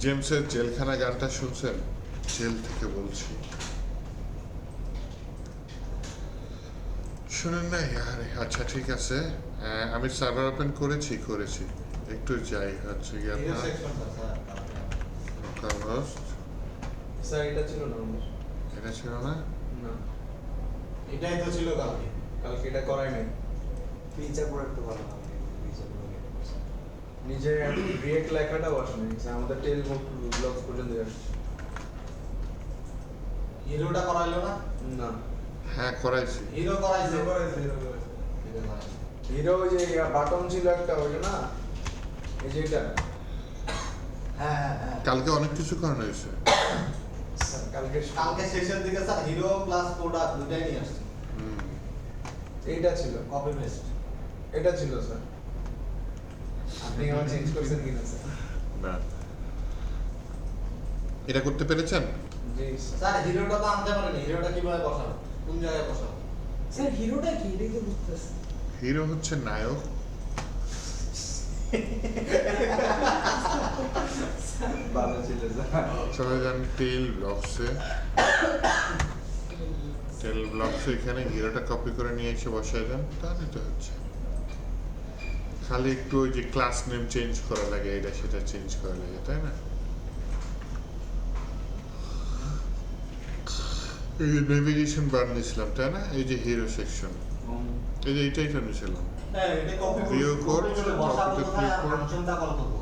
জেমসের জেলখানা গানটা শুনছেন? জেল থেকে বলছি, শুনেন না? আরে আচ্ছা ঠিক আছে, আমি সার্ভার ওপেন করেছি একটু যাই হচ্ছে গিয়ে আপনার লোকাল হোস্ট। স্যার এটা ছিল না আমাদের। এটা ছিল না? না, এটাই তো ছিল কালকে। কালকে এটা করাই নাই। ফিচার প্রোডাক্ট তো ভালো হবে, ফিচার প্রোডাক্ট নিজে রিয়েক্ট লেখাটাও আসে নাই, আমাদের টেল ব্লগস পর্যন্ত আসছে। হিরোটা করাইলো না? না, হ্যাঁ করাইছি। হিরো করাইছে। হিরো ওই যে বাটন ছিল একটা, ওইটা না, এই যে এটা। হ্যাঁ হ্যাঁ হ্যাঁ। কালকে অনেক কিছু করানো হয়েছে। স্যার কালকে কালকে শেষের দিকে স্যার হিরো প্লাস প্রোডাক্ট দুটাই নিয়ে আসছে। এইটা ছিল, কপি পেস্ট। এটা ছিল স্যার। আপনি আমার চেঞ্জ করছেন কিনা স্যার? না, এটা করতে পেরেছেন? জি স্যার হিরোটা তো আনতে পারেনি, হিরোটা কিভাবে বসাবো, কোন জায়গায় বসাবো? স্যার হিরোটা কি এটাই তো বুঝতেছি। হিরো হচ্ছে নায়ক। ভালো ছিল স্যার। চলে যান টেল ব্লগসে। টেল ব্লগসে এখানে হিরোটা কপি করে নিয়ে এসে বসায় দেন, তাহলে তো হচ্ছে। খালি একটু ওই যে ক্লাস নেম চেঞ্জ করা লাগে, এটা সেটা চেঞ্জ করা লাগে, তাই না? এই যে নেভিগেশন বার নিয়েছিলাম, তাই না? এই যে হিরো সেকশন, এই যে এইটাই তো নিয়েছিলাম। হ্যাঁ এটা কপি View code, বসাবো copy to কোথায় click code। চিন্তা কল করব।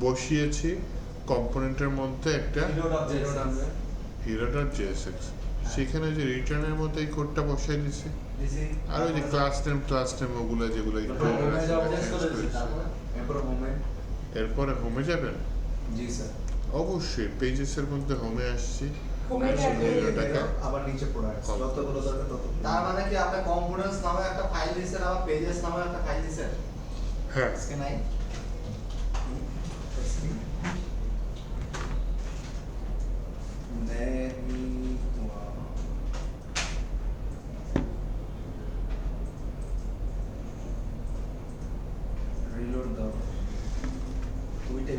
বসিয়েছি কম্পোনেন্টের মধ্যে একটা হিরো.js hero.jsx, সেখানে যে রিটার্নের মধ্যে এই কোডটা বসাই দিছি। আর ওই যে ক্লাস নেম ওগুলো যেগুলো একটু এরপর মোমেন্ট। এরপরে হোমে যাবেন। জি স্যার। অবশ্যই পেজেসের মধ্যে হোমে আসছি। হোমে আর সেই যাবেন। জায়গাটাকে আবার নিচে প্রোডাক্টস যতগুলো দরকার তত। তার মানে কি আপনি কম্পোনেন্টস নামে একটা ফাইল দিয়েছেন, আবার পেজেস নামে একটা ফাইল দিয়েছেন? হ্যাঁ, আজকে নাই। রিলোড দাও। উইটে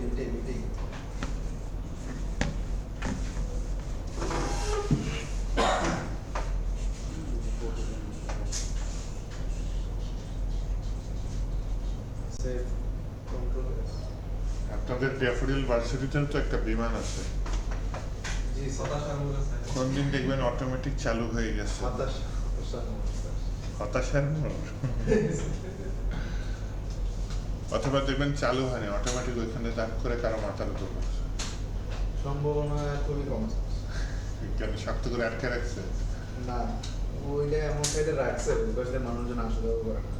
সেভ কন্ট্রোল এস। আপনাদের ড্যাফোডিল ভার্সিটিতেও তো একটা বিমান আছে, জি স্যার। কোনদিন দেখবেন অটোমেটিক চালু হয়ে গেছে। হতাশার মোড়। অথবা দেখবেন চালু হয়নি, অটোমেটিক ওইখানে দাগ করে কারো মাথার উপর পড়ছে। সম্ভাবনা খুবই কম। কেন শক্ত করে আটকে রাখছে? না, ওইটা এমন সাইডে রাখছে ওই পাশে মানুষজন আসলে করে না।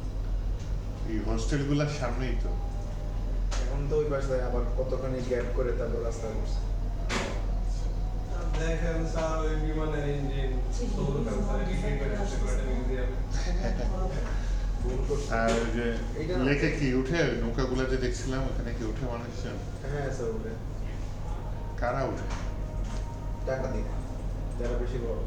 এই হোস্টেলগুলোর সামনেই তো। এখন তো ওই পাশে আবার কতখানি গ্যাপ করে তারপর রাস্তা করছে। দেখেন স্যার ওই বিমানের ইঞ্জিন সৌর ক্যান্সারে ডিগ্রি করে বসে করে মিউজিয়ামে ভুল করছে। আর ওই যে এইটা না। লেকে কি উঠে নৌকাগুলো যে দেখছিলাম ওখানে কি উঠে মানুষজন? হ্যাঁ স্যার, ওটা কারা উঠে? টাকা দিই যারা বেশি বড়।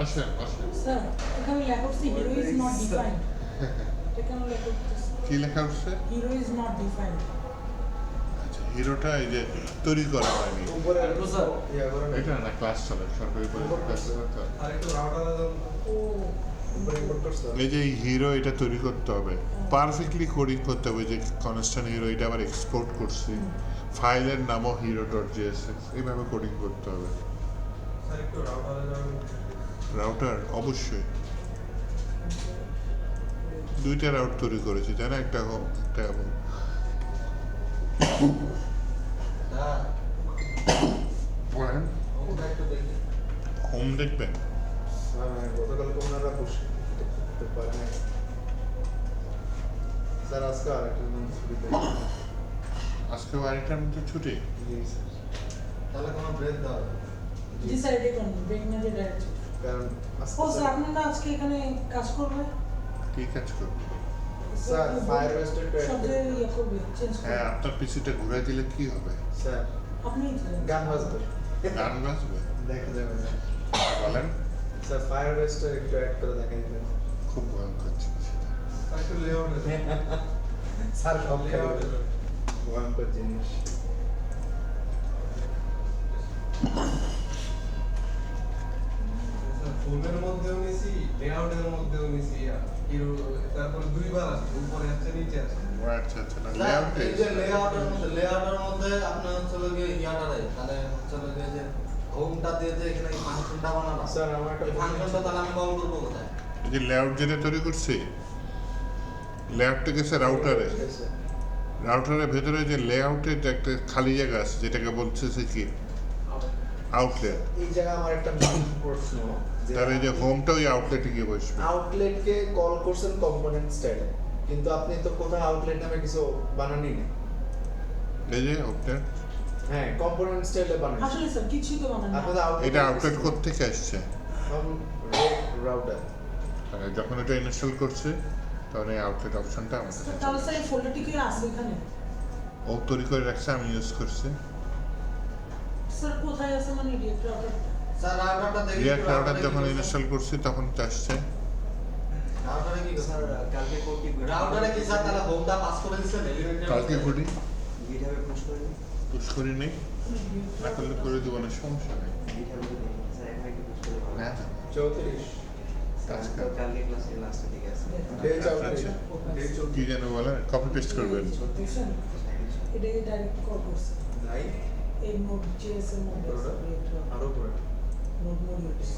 আসেন আসেন। স্যার এখানে লেখা হচ্ছে হিরো ইজ নট ডিফাইন্ড। এখানে লেখা হচ্ছে কি লেখা উঠছে? Hero is not defined. আচ্ছা, হিরোটা এই যে তৈরি করা হয়নি। উপরে একটু স্যার। ইয়া করে না। এটা না ক্লাস চলে, সরকারি কলেজে ক্লাস চলে তো। আর একটু রাউটারে দাও ও উপরে ইম্পোর্ট করছে। এই যে হিরো এটা তৈরি করতে হবে, পারফেক্টলি কোডিং করতে হবে, যে কনস্ট্যান্ট হিরো এটা আবার এক্সপোর্ট করছি, ফাইলের নামও hero.jsx, এইভাবে কোডিং করতে হবে। স্যার একটু রাউটারে যাও। রাউটার অবশ্যই দুইটা রাউট তৈরি করেছি, তাই না? একটা হোম একটা এবং হ্যাঁ বলেন ওটা একটু দেখি। হোম দেখবেন। হ্যাঁ, গতকালকে ওনারা বসে করতে পারে না। স্যার আজকে আর একটা ছুটিতে। আজকে বাড়িটার মধ্যে ছুটি। জি স্যার। তাহলে কোনো ব্রেক দাও। জি স্যার এটাই করুন, ব্রেক না দিয়ে ডাইরেক্ট। কারণ আজকে ও স্যার আপনারা আজকে এখানে কাজ করবে? কি কাজ করবে? স্যার ফায়ার ওয়েস্টেড সব জায়গায় ইয়ে করবে, চেঞ্জ হ্যাঁ, করবে। আপনার পিসিটা ঘুরাই দিলে কি হবে? স্যার আপনি গান বাজবে। গান বাজবে? দেখা যাবে না। বলেন। স্যার ফায়ার ওয়েস্টেড একটু অ্যাড করে দেখা দিবেন। খুব ভয়ঙ্কর জিনিস এটা। স্যার একটু লেআউটে স্যার সব খেলে Layout এর ভয়ঙ্কর জিনিস। ফোনের মধ্যেও নিছি, লেআউটের মধ্যেও নিছি, তারপরে দুইবার আছে, উপরে আছে নিচে আছে। ও আচ্ছা আচ্ছা না স্যার, লেআউটে এই যে লেআউটের মধ্যে আপনার হচ্ছে হলো গিয়ে ইয়াটা দেয়, তাহলে হচ্ছে হলো গিয়ে যে হোমটা দিয়ে যে এখানে ফাংশনটা বানানো, স্যার আমার একটা এই ফাংশনটা তাহলে আমি কল করবো কোথায়? এই যে লেআউট যেটা তৈরি করছি লেআউটটা গেছে রাউটারে রাউটারের ভেতরে যে লেআউটের যে একটা খালি জায়গা আছে যেটাকে বলছে সে কি আউটলেট এই জায়গায় আমার একটা মেইন প্রশ্ন তার এই যে হোমটা ওই আউটলেটে গিয়ে বসবে আউটলেটকে কল করছেন কম্পোনেন্ট স্টাইলে, কিন্তু আপনি তো কোথাও আউটলেট নামে কিছু বানানি না। এই যে আউটলেট হ্যাঁ, কম্পোনেন্ট স্টাইলে বানান। আসলে স্যার কিছুই তো বানান না। আপনি তো আউটলেট এটা আউটলেট কোত্থেকে আসছে রাউটার। আর যখন এটা ইনস্টল করছে তখন এই আউটলেট অপশনটা আমাদের স্যার, তাহলে স্যার এই ফোল্ডারটি কি আছে এখানে? ও তৈরি করে রাখছে আমি ইউজ করছি স্যার কোথায় আছে মানে ডিরেক্ট রাউটারটা? স্যার রাউটারটা দেখি রিয়াক্ট রাউটার যখন ইনস্টল করছি তখন তো আসছে রাউটারে কি স্যার কালকে কোড কি রাউটারে কি স্যার তাহলে হোমটা পাস করে দিচ্ছেন এলিমেন্টের কালকে করি গিটহাবে পুশ করে দিন। পুশ করি নেই না করলে করে দেবো না সমস্যা নেই গিটহাবে তো দেখুন স্যার এখানে কি পুশ করে ভালো না 34 স্যার তো কালকে ক্লাসে লাস্টের দিকে আছে ডেল আচ্ছা, 34 কি যেন বলে কপি পেস্ট করবেন দেখছেন? এটাকে ডাইরেক্ট কল করছে। নাই এই নোড জেএস এর মধ্যে আছে ডিরেক্ট রাউটার। আরো পরে নোড মডিউলস।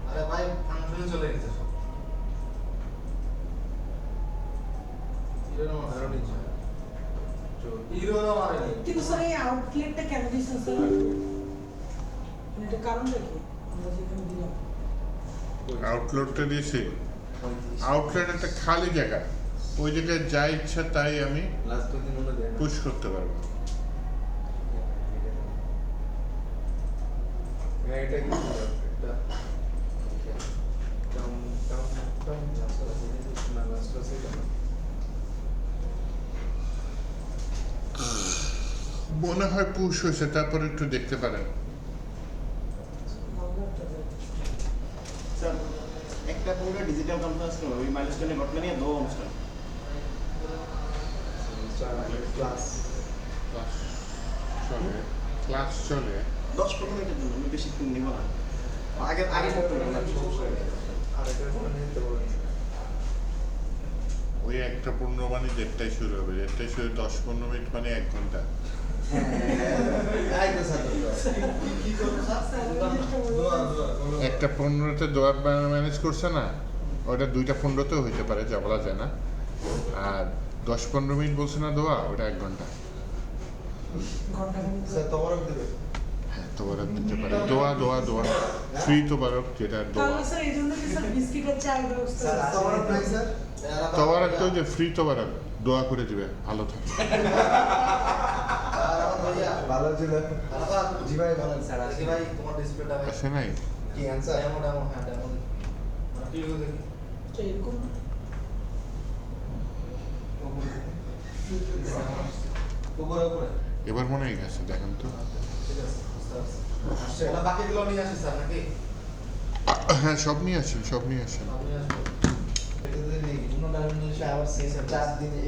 আরে ভাই ফাংশনে চলে গেছে সব আরো নিচে ইরোরও মারেনি কিন্তু স্যার এই আউটলেটটা কেন দিয়েছেন স্যার? মানে এটা কারণটা কি? আমরা যেখানে দিলাম। আউটলেটটা দিয়েছি আউটলেট একটা খালি জায়গা ওই জায়গায় যা ইচ্ছা তাই আমি লাস্ট দিন মনে দেয় পুশ করতে পারবো হ্যাঁ, এটা কি এটা টাম টাম টাম লাস্ট না লাস্ট ক্লাসে এটা না। মনে হয় পুশ হয়েছে তারপর একটু দেখতে পারেন নাম্বারটা দেয়। স্যার একটা পুরো ডিজিটাল কনফারেন্স করবো ওই মাইলস্টোনে ঘটনা নিয়ে দো অনুষ্ঠান ক্লাস চলে ক্লাস চলে 10-15 মিনিটের জন্য আমি বেশিক্ষণ নিব না আগে আগে করতে হবে না আর এটা নিতে বলেন ওই একটা 15 মানে দেড়টায় শুরু হবে দেড়টায় শুরু 10-15 মিনিট মানে 1 ঘন্টা এই তো স্যার কি করব স্যার দোয়া কোনো একটা 15তে দোয়ার ম্যানেজ করছে না ওটা 2টা 15তেও হইতে পারে যা বলা যায় না আর 10-15 মিনিট বলছে না দোয়া ওটা 1 ঘন্টা ঘন্টা খানিক স্যার তবরক দিবে হ্যাঁ তোবারক দিতে পারে দোয়া দোয়া দোয়া ফ্রি তোবারক যেটা দোয়া তাহলে স্যার এই জন্য কি স্যার বিস্কিটের চায়ের ব্যবস্থা স্যার আছে? তবরক নাই স্যার তোবারক তো যে ফ্রি তোবারক দোয়া করে দিবে ভালো থাকে ভালো ছিল জি ভাই বলেন স্যার আজকে ভাই তোমার ডিসপ্লেটা ভাই আসে নাই কি অ্যানসার ডেমো ডেমো হ্যাঁ ডেমো কি লিখে দেখি তো এরকম উপরে উপরে এবার মনে হয় গেছে দেখেন তো ঠিক আছে বুঝতে পারছি সেটা বাকিগুলো নিয়ে আসি স্যার নাকি হ্যাঁ সব নিয়ে আসেন সব নিয়ে আসেন আপনি আসবেন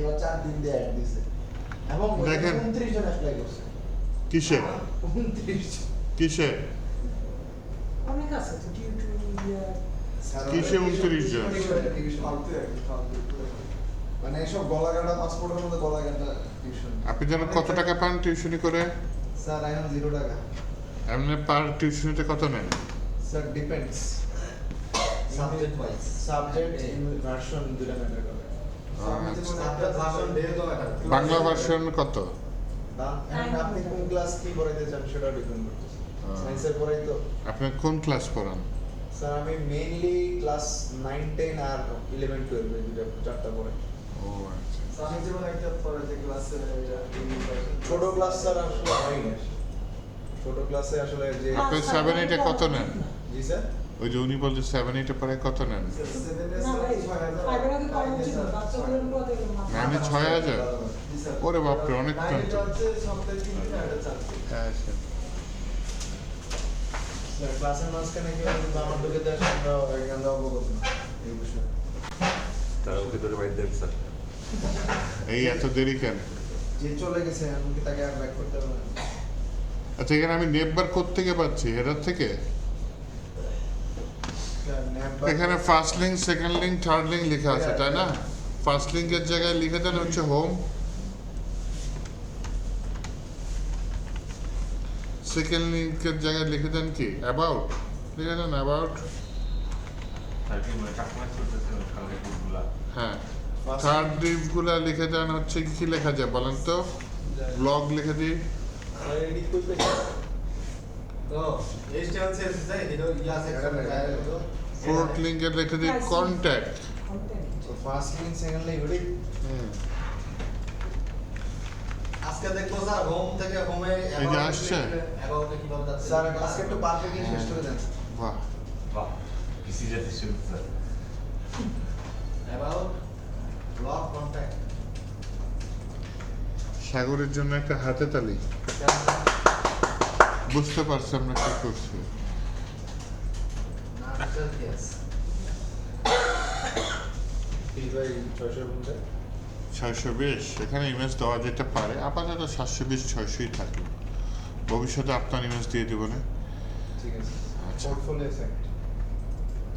এবার 4 দিন দিয়ে অ্যাড দিছে এবং দেখেন। 29 জন অ্যাপ্লাই করছে কিসে 29 কিসে অনেক আছে তো টিউটোরিয়াল কিসে 29 জন? মানে এসব গলাকাটা পাসপোর্টের মধ্যে গলাকাটা টিউশন আপনি যেন কত টাকা পান টিউশনি করে স্যার এখন 0 টাকা এমনি পার টিউশনিতে কত নেন sir depends subject wise subject version দুটো ম্যাটার করে সাবজেক্ট ভাষণ ডে তো ম্যাটার বাংলা ভার্সন কত আপনি কোন ক্লাস কি পড়াইতে চান সেটা ডিপেন্ড করতেছে সায়েন্সের পড়াই তো আপনি কোন ক্লাস পড়ান স্যার আমি মেইনলি ক্লাস 9 10 আর 11 12 এই দুটো চারটা পড়াই ও আচ্ছা সামনে জীবন একটা পরে যে ক্লাসে ছোট ক্লাস স্যার আসলে হয় না ছোট ক্লাসে আসলে যে আপনি 7 8 এ কত নেন জি স্যার ওই যে উনি বলছে 7 8 এ পরে কত নেন না ভাই ফাইবার আগে করা উচিত না বাচ্চাগুলোর কথা মানে 6000 ওরে বাপরে অনেক কম তো সপ্তাহে 3 দিন একটা চান্স হ্যাঁ আচ্ছা স্যার ক্লাসের মাঝখানে কেউ যদি আমার ঢুকে দেয় আমরা এখানে অবগত না এই বিষয়ে তারা ওকে ধরে বাইর দেন স্যার এই এত দেরি কেন? যে চলে গেছে আমি কি তাকে আর ব্যাক করতে পারবো না? আচ্ছা এখানে আমি নেপ বার কোত্থেকে পাচ্ছি? হেডার থেকে? স্যার, ন্যাপ বা- এখানে first link, second link, third link লেখা আছে, তাই না? ফার্স্ট লিঙ্কের জায়গায় লিখে দেন হচ্ছে হোম, সেকেন্ড লিঙ্কের জায়গায় লিখে দেন কি অ্যাবাউট, লিখে দেন অ্যাবাউট, হ্যাঁ। First থার্ড লিঙ্কগুলো লিখে দেন হচ্ছে কি লেখা যায় বলেন তো? ব্লগ লিখে দিই, স্যার, এডিট কই পেয়েছেন? তো HTML CSS এটা ইয়া সেকশন ফোর্থ লিঙ্কের লিখে দিই কন্ট্যাক্ট, তো first link second link edit আজকে দেখবো স্যার হোম থেকে হোমে এই যে আসছে। অ্যাবাউটে কিভাবে যাচ্ছে স্যার আজকে একটু পারফেক্টলি শেষ করে দেন বাহ। অ্যাবাউট ব্লগ কন্টাক্ট সাগরের জন্য একটা হাতে তালি। বুঝতে পারছি আমরা কি করছি। না স্যার ইয়েস এই ভাই 600 মধ্যে 620 এখানে ইমেজ দেওয়া যেতে পারে, আপাতত 720 600ই থাকবে, ভবিষ্যতে আপনার ইমেজ দিয়ে দেবো না। ঠিক আছে আচ্ছা। পোর্টফোলিও সেট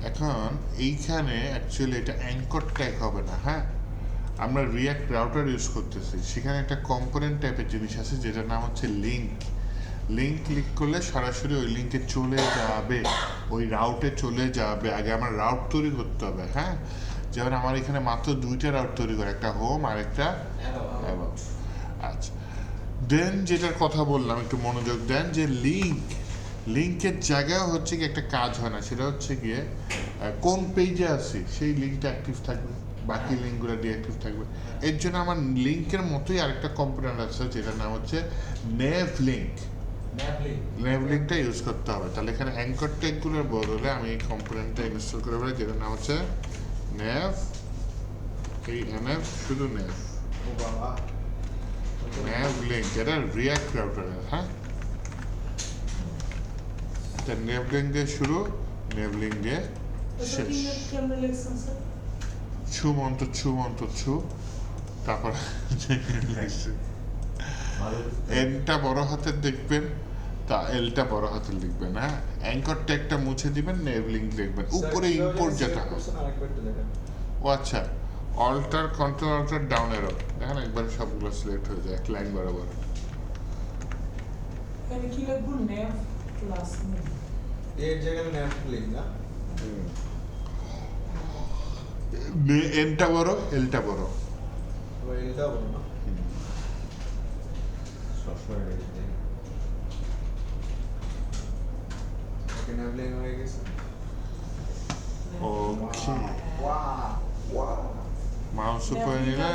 এখন এইখানে অ্যাকচুয়ালি এটা অ্যাঙ্কর ট্যাগ হবে না, হ্যাঁ। আমরা রিয়াক্ট রাউটার ইউজ করতেছি, সেখানে একটা কম্পোনেন্ট টাইপের জিনিস আছে যেটার নাম হচ্ছে লিঙ্ক। লিঙ্ক ক্লিক করলে সরাসরি ওই লিঙ্কে চলে যাবে, ওই রাউটে চলে যাবে। আগে আমার রাউট তৈরি করতে হবে, হ্যাঁ। যেমন আমার এখানে মাত্র 2টা রাউট তৈরি করে, একটা হোম আর একটা অ্যাবাউট। আচ্ছা, দেন যেটার কথা বললাম একটু মনোযোগ দেন, যে লিঙ্কের জায়গায় হচ্ছে কি একটা কাজ হয় না, সেটা হচ্ছে গিয়ে কোন পেজে আছি সেই লিঙ্কটা অ্যাক্টিভ থাকবে, বাকি লিঙ্কগুলো ডিঅ্যাক্টিভ থাকবে। এর জন্য আমার লিঙ্কের মতোই আরেকটা কম্পোনেন্ট আছে যেটার নাম হচ্ছে নেভ লিঙ্ক। নেভ লিঙ্কটা ইউজ করতে হবে। তাহলে এখানে অ্যাঙ্কর ট্যাগগুলোর বদলে আমি এই কম্পোনেন্টটা ইনস্টল করে ফেলি যেটার নাম হচ্ছে নেভ, এই এনএফ শুধু নেভ, ও বাবা নেভ লিঙ্ক, এটা রিয়াক্ট রাউটারের, হ্যাঁ। এটা নেভ লিঙ্ক দিয়ে শুরু, নেভ লিঙ্ক দিয়ে শেষ। কেমনে লিখছেন স্যার? ছু তারপর এনটা বড় হাতের দেখবেন, তা এলটা বড় হাতের লিখবেন, হ্যাঁ। অ্যাঙ্কর ট্যাগটা মুছে দিবেন, নেভ লিঙ্ক লিখবেন, উপরে ইম্পোর্ট যেটা হয়। আরেকবার একটু দেখেন ও আচ্ছা, alt control alt down arrow, দেখেন একবার সবগুলো সিলেক্ট হয়ে যায় এক লাইন বরাবর। এখানে কি লিখবো? নেভ প্লাস নেভ। এর জায়গায় ন্যাপ লিংক না এনটা বড়, এলটা বড়। ওই এটা বলো না ওকে ন্যাপ লিংক হয়ে গেছে ওকে, ওয়াও মাউস উপরে নিলে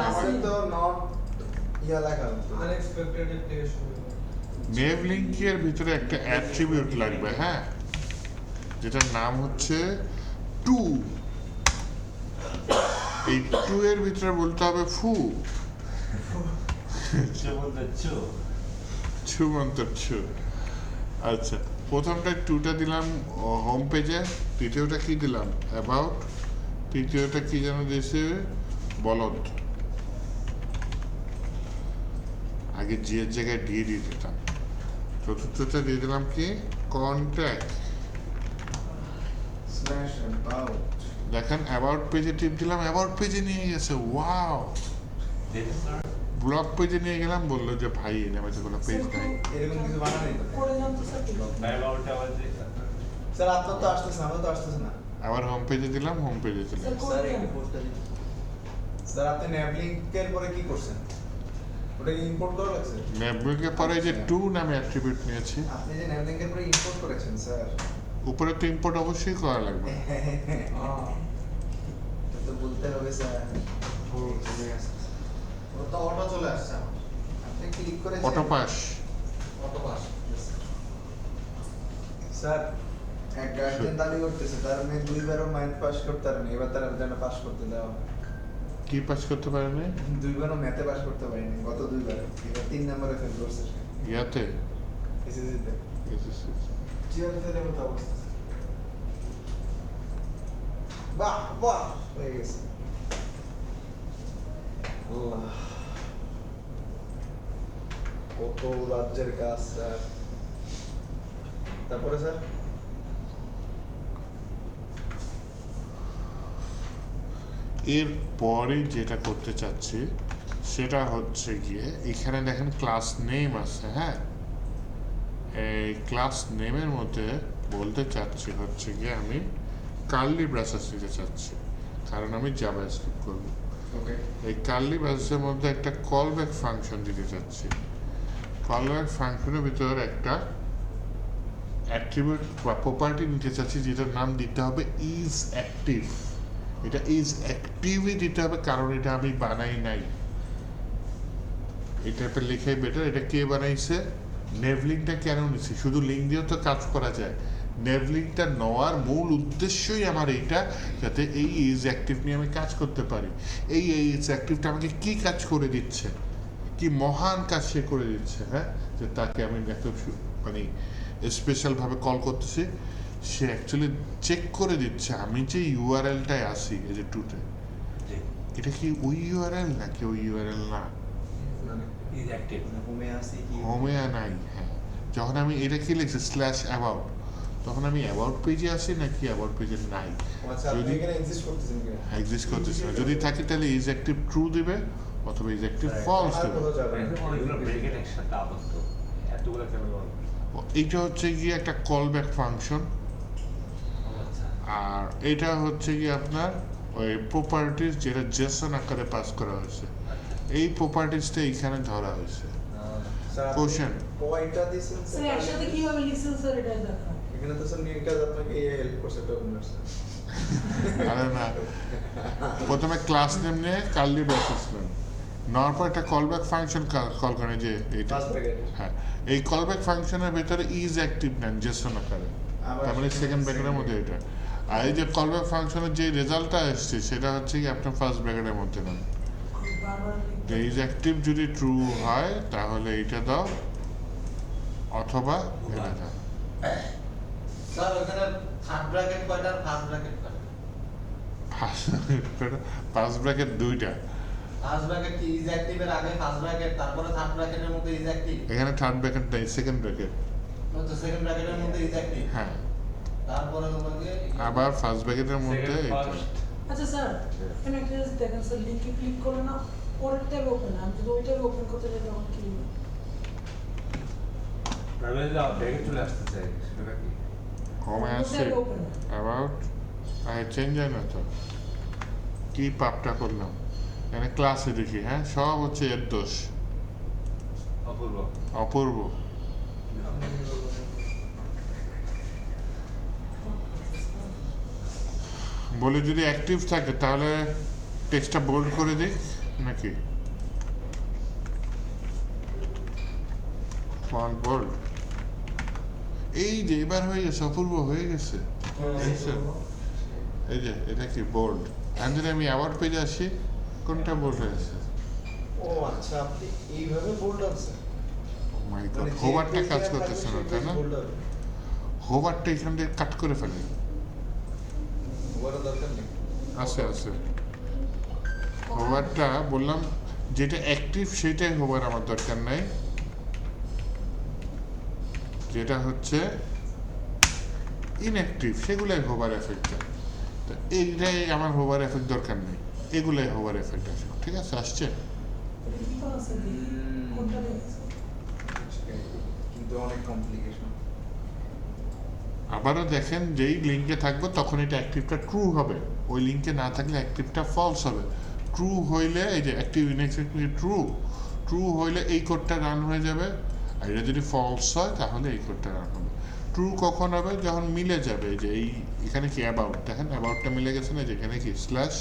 আমাদের তো নট ইয়া লেখা হতো আনএক্সপেক্টেড অ্যাপ্লিকেশন নেভ লিঙ্কের ভিতরে একটা অ্যাট্রিবিউট লাগবে, হ্যাঁ, যেটার নাম হচ্ছে টু। এই টু এর ভিতরে বলতে হবে ফু, ছু মন্তর ছু। আচ্ছা, প্রথমটা টুটা দিলাম হোম পেজে, দ্বিতীয়টা কি দিলাম অ্যাবাউট, তৃতীয়টা কি যেন দিয়েছে বলদ। আগে জি এর জায়গায় ডি দিয়ে দিতাম। চতুর্থটা দিয়ে দিলাম কি কন্ট্যাক্ট। স্ল্যাশ অ্যাবাউট দেখেন অ্যাবাউট পেজে টিপ দিলাম, অ্যাবাউট পেজে নিয়ে গেছে, ওয়াও। ব্লগ পেজে নিয়ে গেলাম, বললো যে ভাই এনে আমাদের কোনো পেজ নাই। এরকম কিছু বানানি তো করে জানতো স্যার কি? স্যার আপনার তো আসতেছে না আমার তো আসতেছে না আবার হোম পেজে দিলাম, হোম পেজে চলে স্যার গেছে। করে দেন। স্যার আপনি ন্যাপ লিংকের পরে কি করছেন ওটা ইম্পোর্ট করা লাগছে ম্যাপবুকের পরে যে টু নামে অ্যাট্রিবিউট নিয়েছি, আপনি যে ন্যাপ লিংকের পরে ইম্পোর্ট করেছেন স্যার উপরে তো ইম্পোর্ট অবশ্যই করা লাগবে। এটা তো বলতে হবে স্যার ও তো অটো চলে আসছে আমার আপনি ক্লিক করেছেন auto pass. Auto pass sir এক গার্জিয়ান দাবি করতেছে তার মেয়ে দুইবারও মাইন্ড পাস করতে পারেনি, এবার তার যেন পাস করতে দেওয়া হয়। কি পাস করতে পারেনি? দুইবারও ম্যাথে পাস করতে পারেনি, গত দুইবার এবার 3 নম্বরে ফেল করছে সে ইয়াতে এসএসসিতে জিআরএফের মতো অবস্থা বাহ বাহ হয়ে গেছে আল্লাহ, কত রাজ্যের কাজ স্যার। তারপরে স্যার এরপরে যেটা করতে চাচ্ছি সেটা হচ্ছে গিয়ে এখানে দেখেন ক্লাস নেম আছে, হ্যাঁ, এই ক্লাস নেমের মধ্যে বলতে চাচ্ছি হচ্ছে গিয়ে আমি কার্লি ব্রাসেস দিতে চাচ্ছি, কারণ আমি জাভাস্ক্রিপ্ট করব। ওকে, এই কার্লি ব্রাসেসের মধ্যে একটা কল ব্যাক ফাংশন দিতে চাচ্ছি। কল ব্যাক ফাংশনের ভিতর একটা অ্যাট্রিবিউট বা প্রপার্টি নিতে চাচ্ছি, যেটার নাম দিতে হবে ইজ অ্যাক্টিভ। এটা ইজ অ্যাক্টিভই দিতে হবে, কারণ এটা আমি বানাই নাই। এই টাইপের লেখাই বেটার। এটা কে বানাইছে? নেভলিংটা কেন নিচ্ছি? শুধু লিঙ্ক দিয়েও তো কাজ করা যায়। নেভলিংটা নেওয়ার মূল উদ্দেশ্যই আমার এইটা, যাতে এই ইজ অ্যাক্টিভ নিয়ে আমি কাজ করতে পারি। এই ইজ অ্যাক্টিভটা আমাকে কি কাজ করে দিচ্ছে, কি মহান কাজ সে করে দিচ্ছে, হ্যাঁ, যে তাকে আমি এত মানে স্পেশালভাবে কল করতেছি। সে অ্যাকচুয়ালি চেক করে দিচ্ছে আমি যে ইউআরএলটায় আসি, এই যে টুতে, এটা কি ওই ইউআরএল নাকি ওই ইউআরএল না, হোমে আছে কি হোমে নাই। হ্যাঁ, যখন আমি এটা কি লিখছি স্ল্যাশ অ্যাবাউট, তখন আমি অ্যাবাউট পেজে আসি নাকি অ্যাবাউট পেজে নাই, আচ্ছা আপনি যদি এখানে এক্সিস্ট করতেছেন কিনা? এক্সিস্ট করতেছে না। যদি থাকে তাহলে ইজ অ্যাক্টিভ ট্রু দিবে অথবা ইজ অ্যাক্টিভ ফলস আর দিবে। কোথাও যাবেন না। অনেকগুলো ব্রেকেট একসাথে আবদ্ধ, এতগুলো কেন বলবো? এইটা হচ্ছে গিয়ে একটা কল ব্যাক ফাংশন, আচ্ছা, আর এটা হচ্ছে গিয়ে আপনার ওই প্রপার্টিজ যেটা জেসন আকারে পাস করা হয়েছে। এই প্রপার্টিজটা এইখানে ধরা হয়েছে। স্যার আপনি Question. কয়টা দিয়েছেন স্যার একসাথে কিভাবে লিখছেন স্যার এটা দেখান। এখানে তো স্যার নির্কাজ আপনাকে হেল্প করছে ডকুমেন্টস। আরে না, প্রথমে ক্লাস নেম নিয়ে কার্লি ব্র্যাকেটস নেন, নেওয়ার পর একটা কলব্যাক ফাংশন কল করে, যে এইটা, ফার্স্ট ব্র্যাকেট হ্যাঁ, এই কলব্যাক ফাংশনের ভেতরে ইজ অ্যাক্টিভ নেন জেসন আকারে, তার মানে সেকেন্ড ব্র্যাকেটের মধ্যে এটা। আর এই যে কলব্যাক ফাংশনের যে রেজাল্টটা এসছে সেটা হচ্ছে কি আপনার ফার্স্ট ব্র্যাকেটের মধ্যে নেন। বারবার যে ইজ অ্যাক্টিভ যদি ট্রু হয় তাহলে এইটা দাও, অথবা এটা দাও। স্যার ওখানে থার্ড ব্র্যাকেট কয়টা আর ফার্স্ট ব্র্যাকেট কয়টা? ফার্স্ট ব্র্যাকেট দুইটা, ফার্স্ট ব্র্যাকেট কি ইজ অ্যাক্টিভের আগে ফার্স্ট ব্র্যাকেট, তারপরে থার্ড ব্র্যাকেটের মধ্যে ইজ অ্যাক্টিভ, এখানে থার্ড ব্র্যাকেট নেই, সেকেন্ড ব্র্যাকেট। তো সেকেন্ড ব্র্যাকেটের মধ্যে ইজ অ্যাক্টিভ, হ্যাঁ, তারপরে হলো গিয়ে আবার ফার্স্ট ব্র্যাকেটের মধ্যে Second, এটা। first. আচ্ছা স্যার এখানে একটা জিনিস দেখেন স্যার, লিঙ্কে ক্লিক করলে না পরের ট্যাব ওপেন, আমি যদি ওই ট্যাব ওপেন করতে যাই তখন কি হবে? আমি যাও ব্রেকে চলে আসতে চাই, সেটা কি? হোমে আসছে ট্যাব ওপেন অ্যাবাউট, চেঞ্জ হয় না তো, কি পাপটা করলাম। এখানে ক্লাসে দেখি, হ্যাঁ, সব হচ্ছে এর দোষ, অপূর্ব। অপূর্ব। বলে যদি অ্যাক্টিভ থাকে তাহলে টেক্সটটা বোল্ড করে দিই নাকি, ফন্ট বোল্ড। এই যে এবার হয়ে গেছে, অপূর্ব হয়ে গেছে। দেখছেন? এই যে এটা কি বোল্ড। এখন যদি আমি আবার পেজে আসি, কোনটা বোল্ড হয়েছে? ও আচ্ছা, আপনি এইভাবে বোল্ড আছে। মাই গড, হোভারটা কাজ করতেছে না, তাই না? হোভারটা এখান থেকে কাট করে ফেলে। ওভারের দরকার নেই। আছে আছে, হোভারটা বললাম যেটা অ্যাক্টিভ সেটাই হোভার আমার দরকার নাই, যেটা হচ্ছে ইনঅ্যাক্টিভ সেগুলাই হোভার এফেক্ট দেয়। তো এইটাই আমার হোভার এফেক্ট দরকার নেই, এগুলাই হোভার এফেক্ট আছে। ঠিক আছে, আসছে? এটা কি করা আছে দেখি কোনটা দেখেছে? কিন্তু অনেক কমপ্লিকেশন। আবারও দেখেন, যেই লিঙ্কে থাকবো তখন এটা অ্যাক্টিভটা ট্রু হবে, ওই লিঙ্কে না থাকলে অ্যাক্টিভটা ফলস হবে। ট্রু হইলে এই যে অ্যাক্টিভ ইনঅ্যাক্টিভ ট্রু, ট্রু হইলে এই কোডটা রান হয়ে যাবে, আর এটা যদি ফলস হয় তাহলে এই কোডটা রান হবে। ট্রু কখন হবে? যখন মিলে যাবে। যে এই এখানে কি অ্যাবাউট, দেখেন অ্যাবাউটটা মিলে গেছে না, যেখানে কি স্ল্যাশ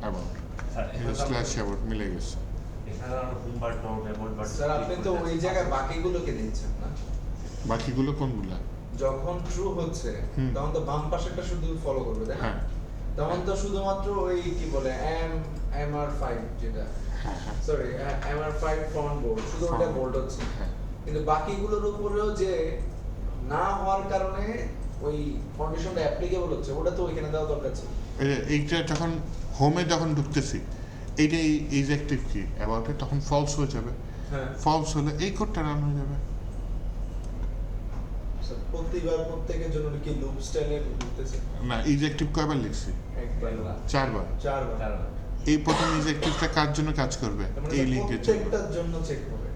অ্যাবাউট, স্ল্যাশ অ্যাবাউট মিলে গেছে। এখানে home button, about button. Sir আপনি তো ওই জায়গায় বাকিগুলোকে দিচ্ছেন না। বাকিগুলো কোনগুলা? যখন ট্রু হচ্ছে হুম। তখন তো বাম পাশেরটা শুধু ফলো করবে, তাই না? হ্যাঁ তখন তো শুধুমাত্র ওই কি বলে MR5 যেটা, হ্যাঁ হ্যাঁ সরি MR5 ফন্ট বোল্ড, শুধু ওটা Font বোল্ড হচ্ছে। হ্যাঁ। কিন্তু বাকিগুলোর উপরেও যে না হওয়ার কারণে ওই কন্ডিশনটা অ্যাপ্লিকেবল হচ্ছে, ওটা তো ওইখানে দেওয়া দরকার ছিল। এইটা যখন হোমে যখন ঢুকতেছি, এইটাই ইজেক্টিভ কি অ্যাবাউটে তখন ফলস হয়ে যাবে, হ্যাঁ ফলস হলে এই কোডটা রান হয়ে যাবে। স্যার প্রতিবার প্রত্যেকের জন্য কি লুপ স্টাইলে করতেছে? না, ইজেক্টিভ কয়বার লিখছি? একবার, চারবার। চারবার। এই প্রথম ইজেক্টিভটা কার জন্য কাজ করবে? তার মানে এই স্যার লিঙ্কের জন্য প্রত্যেকটার জন্য চেক হবে।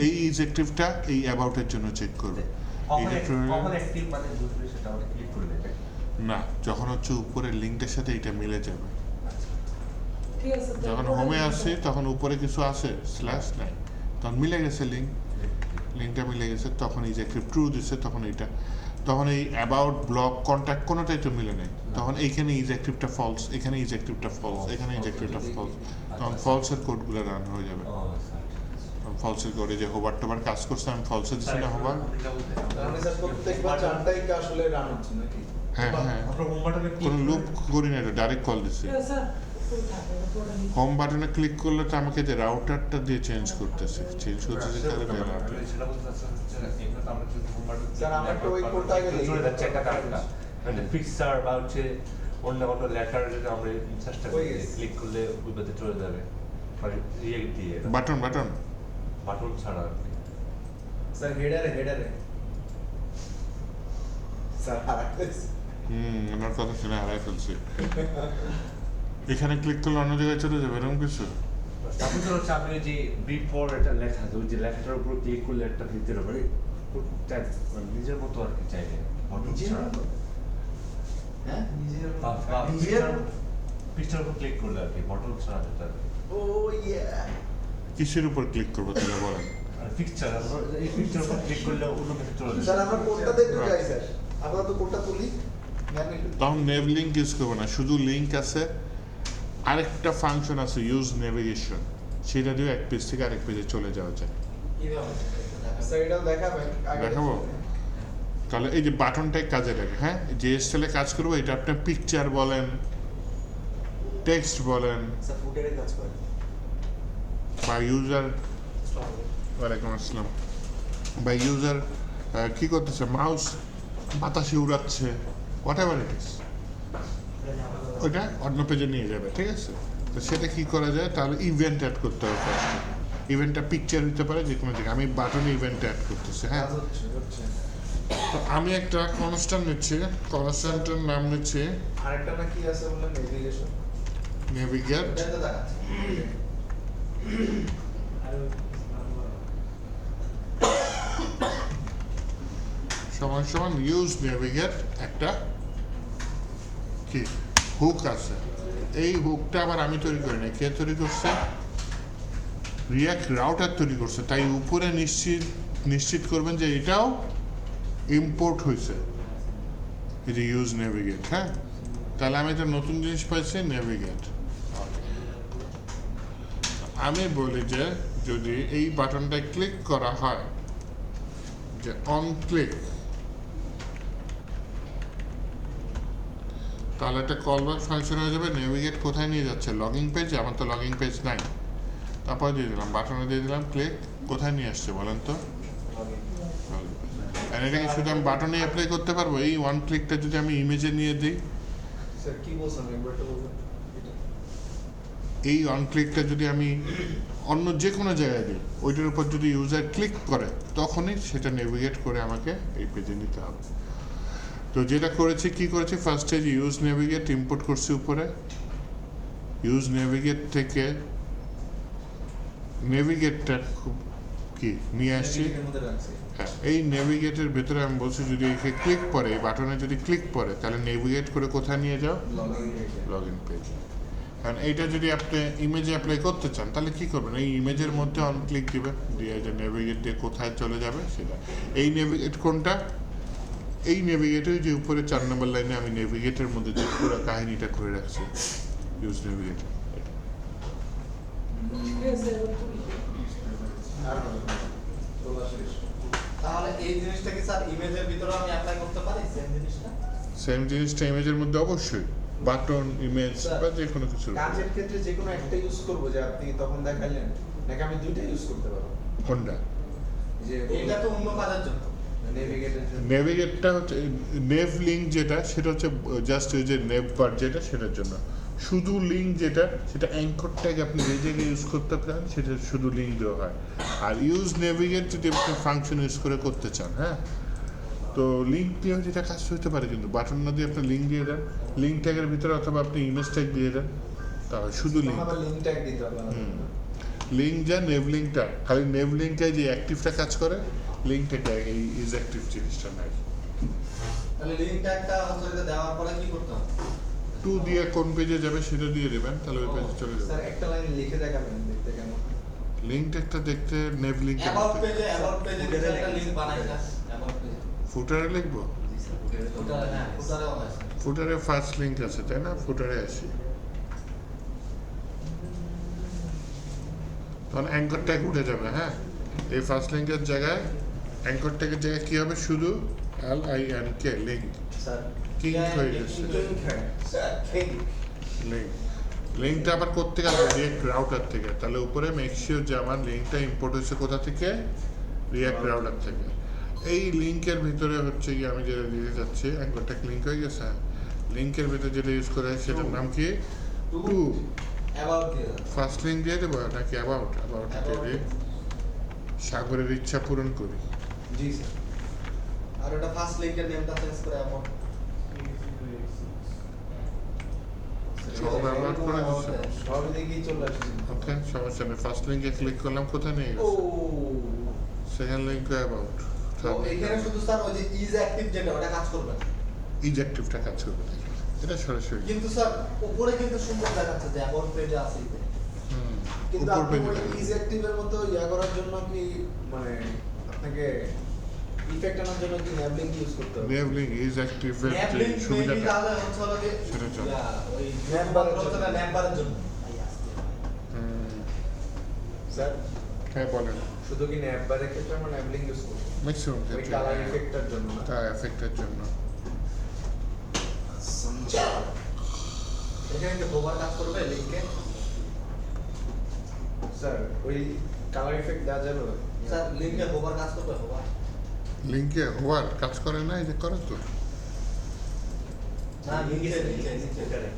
এই ইজেক্টিভটা এই অ্যাবাউটের জন্য চেক করবে। কখন অ্যাক্টিভ মানে বুঝলে সেটা আমরা ক্লিক করলে এটা কি? না, যখন হচ্ছে উপরের লিঙ্কটার সাথে এটা মিলে যাবে। ঠিক আছে যখন হোমে আসছে তখন উপরে কিছু আছে স্ল্যাশ নাই, তখন মিলে গেছে লিঙ্কটা মিলে গেছে, তখন ইজেক্টিভ ট্রু দিচ্ছে, তখন এইটা, তখন এই অ্যাবাউট ব্লক কন্ট্যাক্ট কোনোটাই তো মিলে নেই, তখন এইখানে ইজেক্টিভটা ফলস, এখানে ইজেক্টিভটা ফলস, এখানে ইজেক্টিভটা ফলস, তখন ফলসের কোডগুলো রান হয়ে যাবে। ও আচ্ছা। ফলসের কোডে যে হোবার টোবার কাজ করছে আমি ফলসে দিচ্ছি না হোবার। তার মানে স্যার প্রত্যেকবার চারটাই কি আসলে রান হচ্ছে নাকি? হ্যাঁ হ্যাঁ, আমরা হোম বাটনে কোনো লুপ করি না, এটা ডাইরেক্ট কল দিচ্ছি। স্যার ওই থাকে ওটা নিচে। হোম বাটনে ক্লিক করলে তো আমাকে যে রাউটারটা দিয়ে চেঞ্জ করতেছে তাহলে router। সেটা বলতে চাচ্ছি হচ্ছে এগুলো তো আমরা যদি হোম বাটন স্যার, আমার তো ওই কোডটা আগে লিখে চলে যাচ্ছে একটা রাখতে কারেক্টটা মানে ফিক্সার বা হচ্ছে অন্য কোনো লেটার যদি আমরা চেষ্টা করি হয়ে গেছে। ক্লিক করলে উইবাতে চলে যাবে মানে রিয়েক্ট দিয়ে বাটন বাটন ছাড়া আর কি। স্যার হেডারে স্যার হারাইতেছে। আমার কথা শুনে হারাই ফেলছি। এখানে ক্লিক করলে অন্য জায়গায় চলে যাবে এরকম কিছু? তারপর তো হচ্ছে আপনি যে বিফোর এটা লেখা আছে ওই যে লেখাটার উপর ক্লিক করলে একটা ভিতরে মানে নিজের মতো আর কি চাইলে বাটন নিজের ছাড়া মতো? হ্যাঁ নিজের নিজের পিকচার উপর ক্লিক করলে আর কি বাটন ছাড়া যেটা ও ইয়া কিসের উপর ক্লিক করবো তাহলে বলেন? আর পিকচার এই পিকচার উপর ক্লিক করলে অন্য কিছু চলে যাবে স্যার আমরা কোডটা দেখতে যাই স্যার, আমরা তো কোডটা তুলি তখন নেভ লিঙ্ক ইউজ করবো না, শুধু লিঙ্ক আছে, আরেকটা ফাংশন আছে ইউজ নেভিগেশন, সেটা দিয়ে এক পেজ থেকে আরেক পেজে চলে যাওয়া যায়। কিভাবে স্যার এটা দেখাবেন আগে দেখাবো? তাহলে এই যে বাটনটাই কাজে লাগে। হ্যাঁ, যে স্টাইলে কাজ করবো এটা আপনি পিকচার বলেন, টেক্সট বলেন, স্যার ফুটারে কাজ করে। বা ইউজার, ওয়ালাইকুম আসসালাম, বা ইউজার কি করতেছে, মাউস বাতাসে উড়াচ্ছে, হোয়াট এভার ইট ইস, ওইটা অন্য পেজে নিয়ে যাবে। ঠিক আছে, তো সেটা কি করা যায়? তাহলে ইভেন্ট অ্যাড করতে হবে ফার্স্টে। ইভেন্টটা পিকচার হতে পারে যে কোনো জায়গায়, আমি বাটনে ইভেন্ট অ্যাড করতেছি। হ্যাঁ, কাজ হচ্ছে তো আমি একটা কনস্ট্যান্ট নিচ্ছি, কনস্ট্যান্টের নাম নিচ্ছি আরেকটা না কি আছে বললেন নেভিগেশন, নেভিগেট এটা তো দেখাচ্ছে সমান সমান ইউজ নেভিগেট, একটা কি হুক আছে। এই হুকটা আবার আমি তৈরি করি না, কে তৈরি করছে? রিয়াক্ট রাউটার তৈরি করছে, তাই উপরে নিশ্চিত করবেন যে এটাও ইম্পোর্ট হয়েছে, এই যে ইউজ নেভিগেট। হ্যাঁ, তাহলে আমি একটা নতুন জিনিস পাইছি, নেভিগেট। আমি বলি যে যদি এই বাটনটায় ক্লিক করা হয়, যে অন ক্লিক, তাহলে একটা কলব্যাক ফাংশন হয়ে যাবে। নেভিগেট কোথায় নিয়ে যাচ্ছে? লগিং পেজ, আমার তো লগিং পেজ নাই। তারপর দিয়ে দিলাম বাটনে, দিয়ে দিলাম ক্লিক, কোথায় নিয়ে আসছে বলেন তো? আর এটা কি শুধু আমি বাটনে অ্যাপ্লাই করতে পারবো? এই ওয়ান ক্লিকটা যদি আমি ইমেজে নিয়ে দিই, স্যার কি বলছেন একবার তো বলবেন? এই অন ক্লিকটা যদি আমি অন্য যে কোনো জায়গায় দিই, ওইটার উপর যদি ইউজার ক্লিক করে তখনই সেটা নেভিগেট করে আমাকে এই পেজে নিতে হবে। তো যেটা করেছি, কি করেছি, ফার্স্টে যে ইউজ নেভিগেট ইম্পোর্ট করছি উপরে, ইউজ নেভিগেট থেকে নেভিগেটটা খুব কি নিয়ে আসছি। নেভিগেটের মধ্যে রাখছি। হ্যাঁ, এই নেভিগেটের ভেতরে আমি বলছি যদি একে ক্লিক করে, এই বাটনে যদি ক্লিক করে, তাহলে নেভিগেট করে কোথায় নিয়ে যাও? লগইন পেজে। Log in page. কারণ এইটা যদি আপনি ইমেজে অ্যাপ্লাই করতে চান তাহলে কি করবেন? এই ইমেজের মধ্যে অন ক্লিক দিবেন, দিয়ে যে নেভিগেট দিয়ে কোথায় চলে যাবে সেটা। এই নেভিগেট কোনটা? এই নেভিগেটের যে উপরে 4 নম্বর লাইনে আমি নেভিগেটের মধ্যে যে পুরো কাহিনীটা করে রাখছি, ইউজ নেভিগেট। ঠিক আছে এবার তুলি। আর হবে না। তোলা শেষ। তাহলে এই জিনিসটা কি স্যার ইমেজের ভিতরে আমি অ্যাপ্লাই করতে পারি সেম জিনিসটা? সেম জিনিসটা ইমেজের মধ্যে অবশ্যই, বাটন, ইমেজ বা যে কোনো কিছু। কাজের ক্ষেত্রে যে কোনো একটা ইউজ করব, যে আপনি তখন দেখাইলেন, নাকি আমি দুইটা ইউজ করতে পারবো? কোনটা? যে এটা তো অন্য কাজের জন্য। নেভিগেটের জন্য। নেভিগেটটা হচ্ছে নেভ লিঙ্ক, যেটা সেটা হচ্ছে জাস্ট ওই যে নেভ বার যেটা সেটার জন্য। শুধু লিঙ্ক যেটা সেটা অ্যাঙ্কর ট্যাগ আপনি যে জায়গায় ইউজ করতে পারেন সেটা শুধু লিঙ্ক দেওয়া হয়। আর ইউজ নেভিগেট যদি আপনি ফাংশন ইউজ করে করতে চান, হ্যাঁ, তো লিঙ্ক দিয়ে যেটা কাজ হতে পারে, কিন্তু বাটন না দিয়ে আপনি লিঙ্ক দিয়ে দেন, লিঙ্ক ট্যাগের ভিতরে, অথবা আপনি ইমেজ ট্যাগ দিয়ে দেন, তাহলে শুধু লিঙ্ক। আবার লিঙ্ক ট্যাগ দিতে হবে লিঙ্ক যা নেভ লিঙ্কটা, খালি নেভ লিঙ্কে যে অ্যাক্টিভটা কাজ করে, লিঙ্ক ট্যাগটা এই ইজ অ্যাক্টিভ জিনিসটা নাই। তাহলে লিংক ট্যাগটা হচ্ছে দেওয়ার পরে কি করতে হবে? টু দিয়ে কোন পেজে যাবে সেটা দিয়ে দেবেন, তাহলে ওই পেজে চলে স্যার যাবে। একটা লাইন লিখে দেখাবেন দেখতে কেমন। লিঙ্ক ট্যাগটা দেখতে নেভ লিঙ্ক অ্যাবাউট পেজে একটা লিংক বানাই না অ্যাবাউট পেজে। ফুটারে লিখবো, ফুটারে, হ্যাঁ ফুটারেও হয় স্যার। ফুটারে ফার্স্ট লিঙ্ক আছে তাই না, ফুটারে আসি, তখন অ্যাঙ্কর ট্যাগ উঠে যাবে। হ্যাঁ, এই ফার্স্ট লিঙ্কের জায়গায় অ্যাঙ্কর ট্যাগের জায়গায় কি হবে, শুধু LINK লিঙ্ক, স্যার কিং হয়ে গেছে লিঙ্ক হ্যাঁ স্যার ঠিক লিঙ্ক। লিঙ্কটা আবার করতে গেলে রিয়াক্ট রাউটার থেকে, তাহলে উপরে মেক শিওর যে আমার লিঙ্কটা ইম্পোর্ট হয়েছে কোথা থেকে, রিয়াক্ট রাউটার থেকে। এই লিঙ্কের ভিতরে হচ্ছে কি আমি যেটা দিতে চাচ্ছি, অ্যাঙ্কর ট্যাগ লিঙ্ক হয়ে গেছে, লিঙ্কের ভিতরে যেটা ইউজ করা হয় সেটার নাম কি, টু। অ্যাবাউট দিয়ে ফার্স্ট লিঙ্ক দিয়ে দেবো নাকি অ্যাবাউট, অ্যাবাউট দিয়ে দিই, সাগরের ইচ্ছা পূরণ করি। জি স্যার। আর ওটা ফার্স্ট লিংকের নেমটা চেঞ্জ করে অ্যাবাউট। সব ব্যবহার করে দিচ্ছে। সব দিকেই চলে আসছে। ওকে, সমস্যা নেই। ফার্স্ট লিঙ্কে ক্লিক করলাম, কোথায় নিয়ে ও গেছে, সেকেন্ড লিঙ্কে অ্যাবাউট, তো এখানে শুধু স্যার ওই যে ইজ অ্যাক্টিভ যেটা ওটা কাজ করবে না। ইজেক্টিভটা কাজ করবে, এটা সরাসরি। কিন্তু স্যার উপরে কিন্তু সুন্দর দেখাচ্ছে যে অ্যাবাউট পেজে আছে এটা। কিন্তু উপর আপনি পেজে ওই ইজ অ্যাক্টিভের মতো ইয়া করার জন্য কি মানে আপনাকে ইফেক্ট আনার জন্য কি ন্যাব লিংক ইউজ করতে হবে? নেভ লিঙ্ক ইজ অ্যাক্টিভের ন্যাব যে লিংক মেবি সুবিধাটা, তাহলে হচ্ছে হলো যে সেটা চলে। ওই ন্যাব ন্যাব বারের জন্য। ন্যাব বারের জন্য। স্যার হ্যাঁ বলেন, শুধু কি ন্যাব বারের ক্ষেত্রে আমরা ন্যাব লিংক ইউজ করব? ম্যাক্সিমাম ওই ক্ষেত্রে কালার ইফেক্টের জন্য না? তা এফেক্টের জন্য। এখানে কি হোভার কাজ করবে লিংকে? স্যার ওই কালার ইফেক্ট দেওয়া যাবে? স্যার লিংকে হোভার কাজ করবে হোভার? লিঙ্কে হওয়ার কাজ করে না, এই যে করে তো না নিচে নিচে নিচে করে।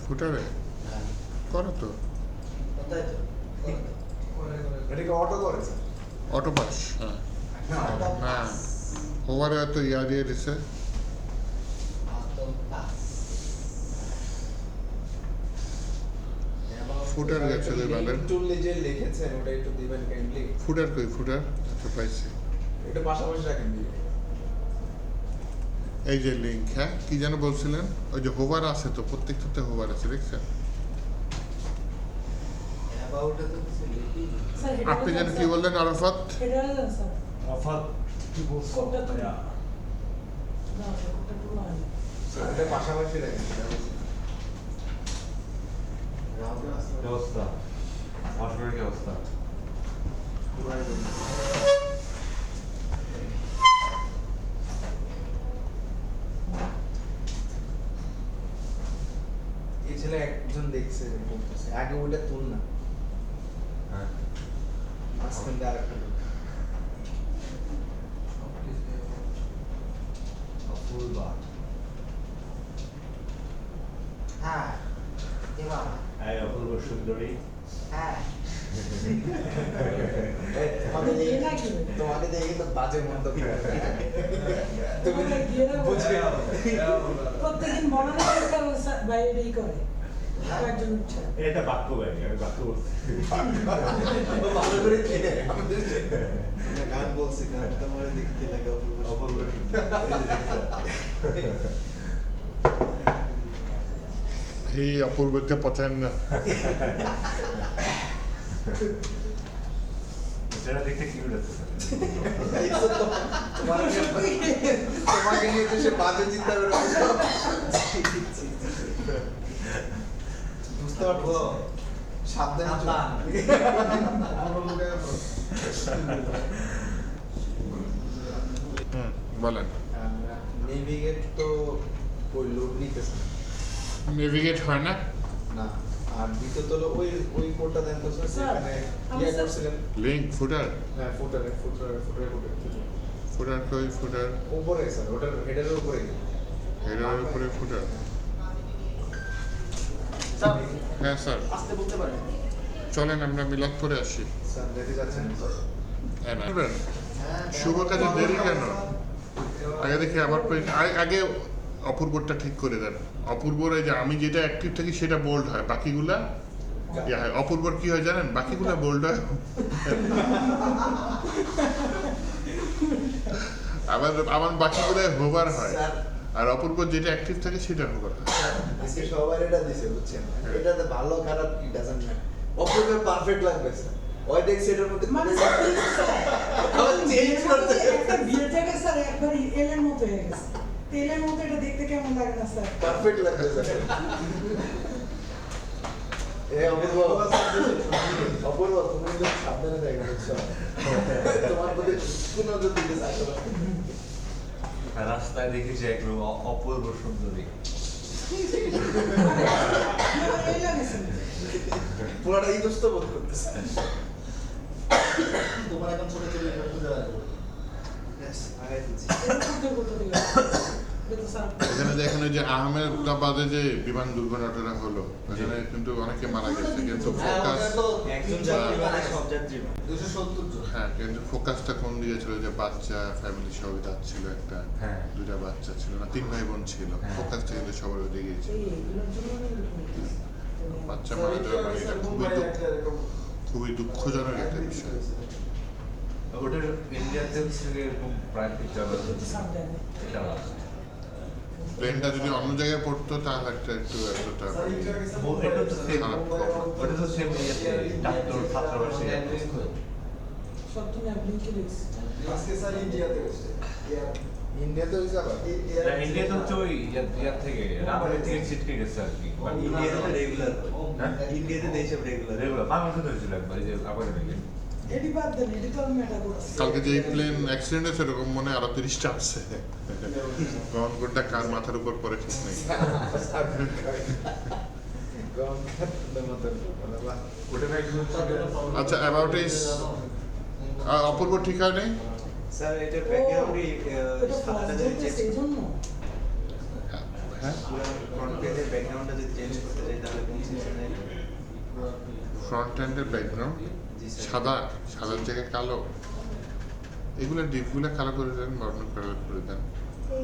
ফুটারে হ্যাঁ করে তো, কোথায় তো? এটা কি অটো করে স্যার? Auto pass. হ্যাঁ না, হওয়ারে হয়তো ইয়া দিয়ে দিছে, ফুটার গেছে ওই বালের। টুল যে লিখেছেন ওটা একটু দিবেন কাইন্ডলি। ফুটার কই, ফুটার তো পাইছি, এটা পাশাপাশি রাখেন দিবেন। এই যে লিঙ্ক। হ্যাঁ, কি যেন বলছিলেন, ওই যে হোভার আছে তো, প্রত্যেকটাতে হোভার আছে, দেখছেন? অ্যাবাউটে তো কিছু লিখি স্যার আপনি যেন কি বললেন আরাফাত? এটা দেন স্যার। অফার কি বলছো? কোডটা তো না স্যার, কোডটা তো না। স্যার এটা পাশাপাশি রাখেন। কি অবস্থা? মাসুরের কি অবস্থা? পুরাই বলুন। এই ছেলে একজন দেখছে বলতেছে আগে ওইটা তুল না, হ্যাঁ, মাঝখান দিয়ে আরেকটা লোক। ফুল বার। হ্যাঁ এবার এই অপূর্ব সুন্দরী। হ্যাঁ তোমাকে দিয়ে না কি? তোমাকে দেখে তো বাজে মন্তব্য করে। তুমি তোমাকে দিয়ে না বুঝবে প্রত্যেকদিন মনে রাখতে হবে স্যার, বাইরেই করে একজন উঠছে। এটা বাক্য ভাই, আমি বাক্য বলছি। ও ভালো করে চেনে আমাদের। গান বলছি গান তোমার দেখতে লাগে অপূর্ব সুন্দরী। এই অপূর্বকে পচান না। সেটা দেখতে কি লাগছে? তোমাকে নিয়ে তো সে বাজে চিন্তা করে বুঝতে পারবো। সাবধানে বলেন। নেভিগেট তো ওই লোড নিতেছে নেভিগেট হয় না, না। আর দ্বিতীয়ত হলো ওই ওই কোডটা দেন তো স্যার, স্যার, যেখানে আমি ইয়ে স্যার- করছিলেন। লিঙ্ক ফুটার, হ্যাঁ ফুটারে ফুটার কই, ফুটার উপরে স্যার, ওটার হেডারের উপরে। হেডারের উপরে ফুটার। হ্যাঁ স্যার, আসতে বলতে পারেন। চলেন আমরা মিলাদপুরে আসি। স্যার যেতে যাচ্ছেন হ্যাঁ, না। শুভ কাজে দেরি কেন? আগে দেখি আবার আগে অপূর্বটা ঠিক করে দেন। অপূর্বর এই যে আমি যেটা অ্যাক্টিভ থাকি সেটা বোল্ড হয়, বাকিগুলা ইয়ে হয়। অপূর্বর কি হয় জানেন? বাকিগুলা বোল্ড হয়, আবার আমার বাকিগুলো হোভার হয়, আর অপূর্ব যেটা অ্যাক্টিভ থাকে সেটা হোভার হয়। আজকে সবার এটা দিছে বুঝছেন, এটাতে ভালো খারাপ কি ডাজন্ট ম্যাটার, অপূর্ব পারফেক্ট লাগবে স্যার। ওই দেখছি এটার মধ্যে মানে চেঞ্জ করতে একটা বিয়ের জায়গায় স্যার একবার এলের মতো হয়ে গেছে। তেলের মতো এটা দেখতে কেমন লাগে না স্যার? পারফেক্ট লাগবে স্যার। অপূর্ব অপূর্ব তুমি কিন্তু সাবধানে থাকবে বুঝছো, তোমার প্রতি কোনো যদি রাস্তায় দেখেছি এক অপূর্ব সুন্দরী। এই লাগে স্যার। পুরাটা ইতস্ত বোধ করতেছে। তোমার এখন ছোট ছোট খুঁজে আসবে। আগাই দিচ্ছি। এটা করতে দিও। এটা তো স্যার এখানে দেখেন ওই যে আহমেদাবাদে যে বিমান দুর্ঘটনাটা হলো, এখানে কিন্তু অনেকে মারা গেছে, কিন্তু ফোকাস একজন যাত্রী মানে সব যাত্রী নয়। 270 জন। হ্যাঁ, কিন্তু ফোকাসটা কোন দিকে ছিল? যে বাচ্চা ফ্যামিলি সহ যাচ্ছিল, একটা হ্যাঁ। দুইটা বাচ্চা ছিল না, 3 ভাই বোন ছিল, হ্যাঁ। ফোকাসটা কিন্তু সবার ওদিকে ছিল। এইগুলোর জন্য বাচ্চা মারা যাওয়া মানে এটা খুবই দুঃখজনক একটা বিষয়। ওটার ইন্ডিয়াতে হচ্ছে এরকম প্রায় পিকচার স্যার দেন। এটা প্লেনটা যদি অন্য জায়গায় পড়তো তাহলে একটা একটু এতটা এটা তো সেম, খারাপ খবর। ওটা তো সেম ডাক্তার ছাত্রাবাসী। সব তুমি ব্লিঙ্কে লিখছি। আজকে স্যার ইন্ডিয়াতে হচ্ছে। ইন্ডিয়াতে হইছে আবার ইন্ডিয়াতে হচ্ছে ওই ইয়ার থেকে রাবারের থেকে ছিটকে গেছে আর কি। ইন্ডিয়াতে তো রেগুলার। হ্যাঁ? ইন্ডিয়াতে তো এইসব রেগুলার। রেগুলার বাংলাদেশে তো হয়েছিল একবার, এই যে আবার নাকি এডি বাদ দেন, এডি তো আমি ম্যাটার করছি। কালকে যে প্লেন অ্যাক্সিডেন্ট হয়েছে এরকম মনে হয় আরো 30টা আসছে। কখন কোনটা কার মাথার উপর পরে ঠিক নেই। ওটা নাকি আচ্ছা, অ্যাবাউট ইস অপূর্ব ঠিক হয় নাই? স্যার এটা ব্যাকগ্রাউন্ডে এটা সাদাটা ফ্লাশ যদি বলতে চেঞ্জ সেই জন্য হ্যাঁ, ফ্রন্ট পেজের ব্যাকগ্রাউন্ডটা যদি চেঞ্জ করতে চাই তাহলে কোন সেকশনে? ফ্রন্ট এন্ডের ব্যাকগ্রাউন্ড জি স্যার। সাদা, সাদার জায়গায় কালো, এগুলো ডিপগুলো কালো করে দেন, বর্ণ কালার করে দেন।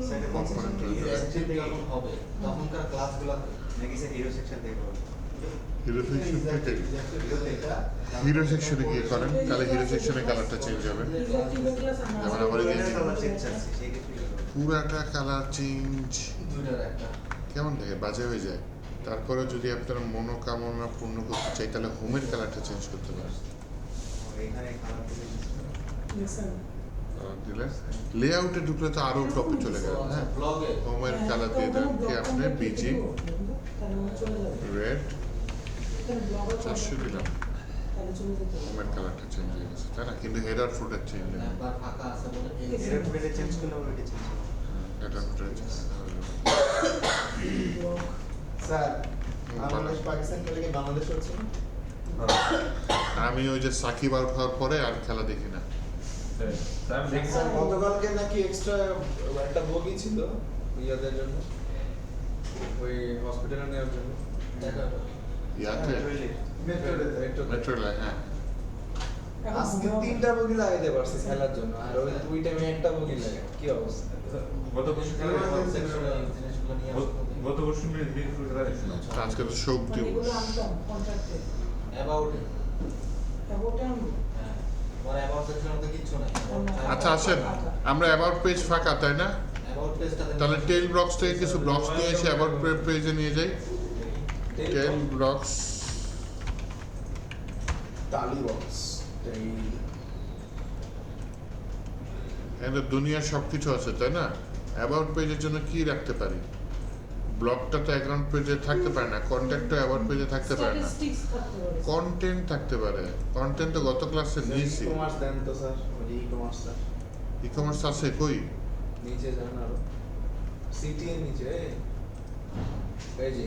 স্যার এটা কোন Component সেকশন? রয়েছে। সেকশন থেকে যখন হবে তখনকার ক্লাসগুলোতে নাকি স্যার হিরো সেকশন থেকে হবে? হিরো সেকশন থেকে হিরো সেকশনে গিয়ে করেন, তাহলে হিরো সেকশনে কালারটা চেঞ্জ হবে। যেমন আমার এই যে পুরোটা কালার চেঞ্জ আছে সেই ক্ষেত্রে কি হবে? পুরাটা কালার চেঞ্জ দুইটার একটা কেমন দেখে বাজে হয়ে যায়। তারপরে যদি আপনার মনোকামনা পূর্ণ করতে চাই তাহলে হোমের কালারটা চেঞ্জ করতে পারেন। এখানে কালার থেকে লিসেন কালার দিলে লেআউটে ঢুকলে তো আরো টপে চলে গেল। হ্যাঁ, ব্লগে হোমের কালার দিয়ে দেন কি আপনি বিজি তাহলে মনে চলে যাবে। রেড তাহলে ব্লগে 400 দিলাম, তাহলে চলে যেতে হবে। হোমের কালারটা চেঞ্জ হয়ে গেছে, তাই না? কিন্তু হেডার ফুটের চেঞ্জ হয়ে একবার ফাঁকা আছে বলে এই এর উপরে চেঞ্জ করলে ওটা চেঞ্জ হবে। হেডার ফুটের চেঞ্জ। স্যার বাংলাদেশ পাকিস্তান খেলে কি বাংলাদেশ হচ্ছে না? আমি ওই যে সাকিব আউট হওয়ার পরে আর খেলা দেখি না। স্যার আমি দেখছি স্যার গতকালকে নাকি এক্সট্রা একটা বগি ছিল ইয়াদের জন্য, ওই হসপিটালে নেওয়ার জন্য ইয়াতে মেট্রো রেল, হ্যাঁ এখন আজকে ঘুমাও। 3টা বগি লাগাইতে পারছি খেলার জন্য, আর ওই দুই টাইমে একটা বগি লাগে, কি অবস্থা? গত বছর সেকশনে জিনিসগুলো নিয়ে আসতে গত বছর মিরপুর খেলা দেখছিলাম। আজকে তো শোক মানে দিবস। এগুলো আনতাম কন্ট্রাক্টে। অ্যাবাউট তারপরটা আনবো। হ্যাঁ মানে অ্যাবাউট সেকশনে তো কিচ্ছু নাই আচ্ছা আসেন, আমরা অ্যাবাউট পেজ ফাঁকা, তাই না? অ্যাবাউট পেজটাতে তাহলে টেল ব্লকস থেকে কিছু ব্লকস নিয়ে এসে অ্যাবাউট পেজে নিয়ে যাই। টেল ব্লকস টালি বক্স এখানে দুনিয়ার সবকিছু আছে, তাই না? অ্যাবাউট পেজের জন্য কি রাখতে পারি? ব্লকটা তো অ্যাকাউন্ট পেজে থাকতে পারে না, কন্ট্যাক্টটা অ্যাবাউট পেজে থাকতে পারে না, Statistics থাকতে পারে। কন্টেন্ট থাকতে পারে। কন্টেন্ট তো গত ক্লাসে নিয়েছি। ই-কমার্স দেন তো স্যার, ওই e commerce sir e commerce আছে কই? নিচে যান আরো, সিটি এর নিচে এই যে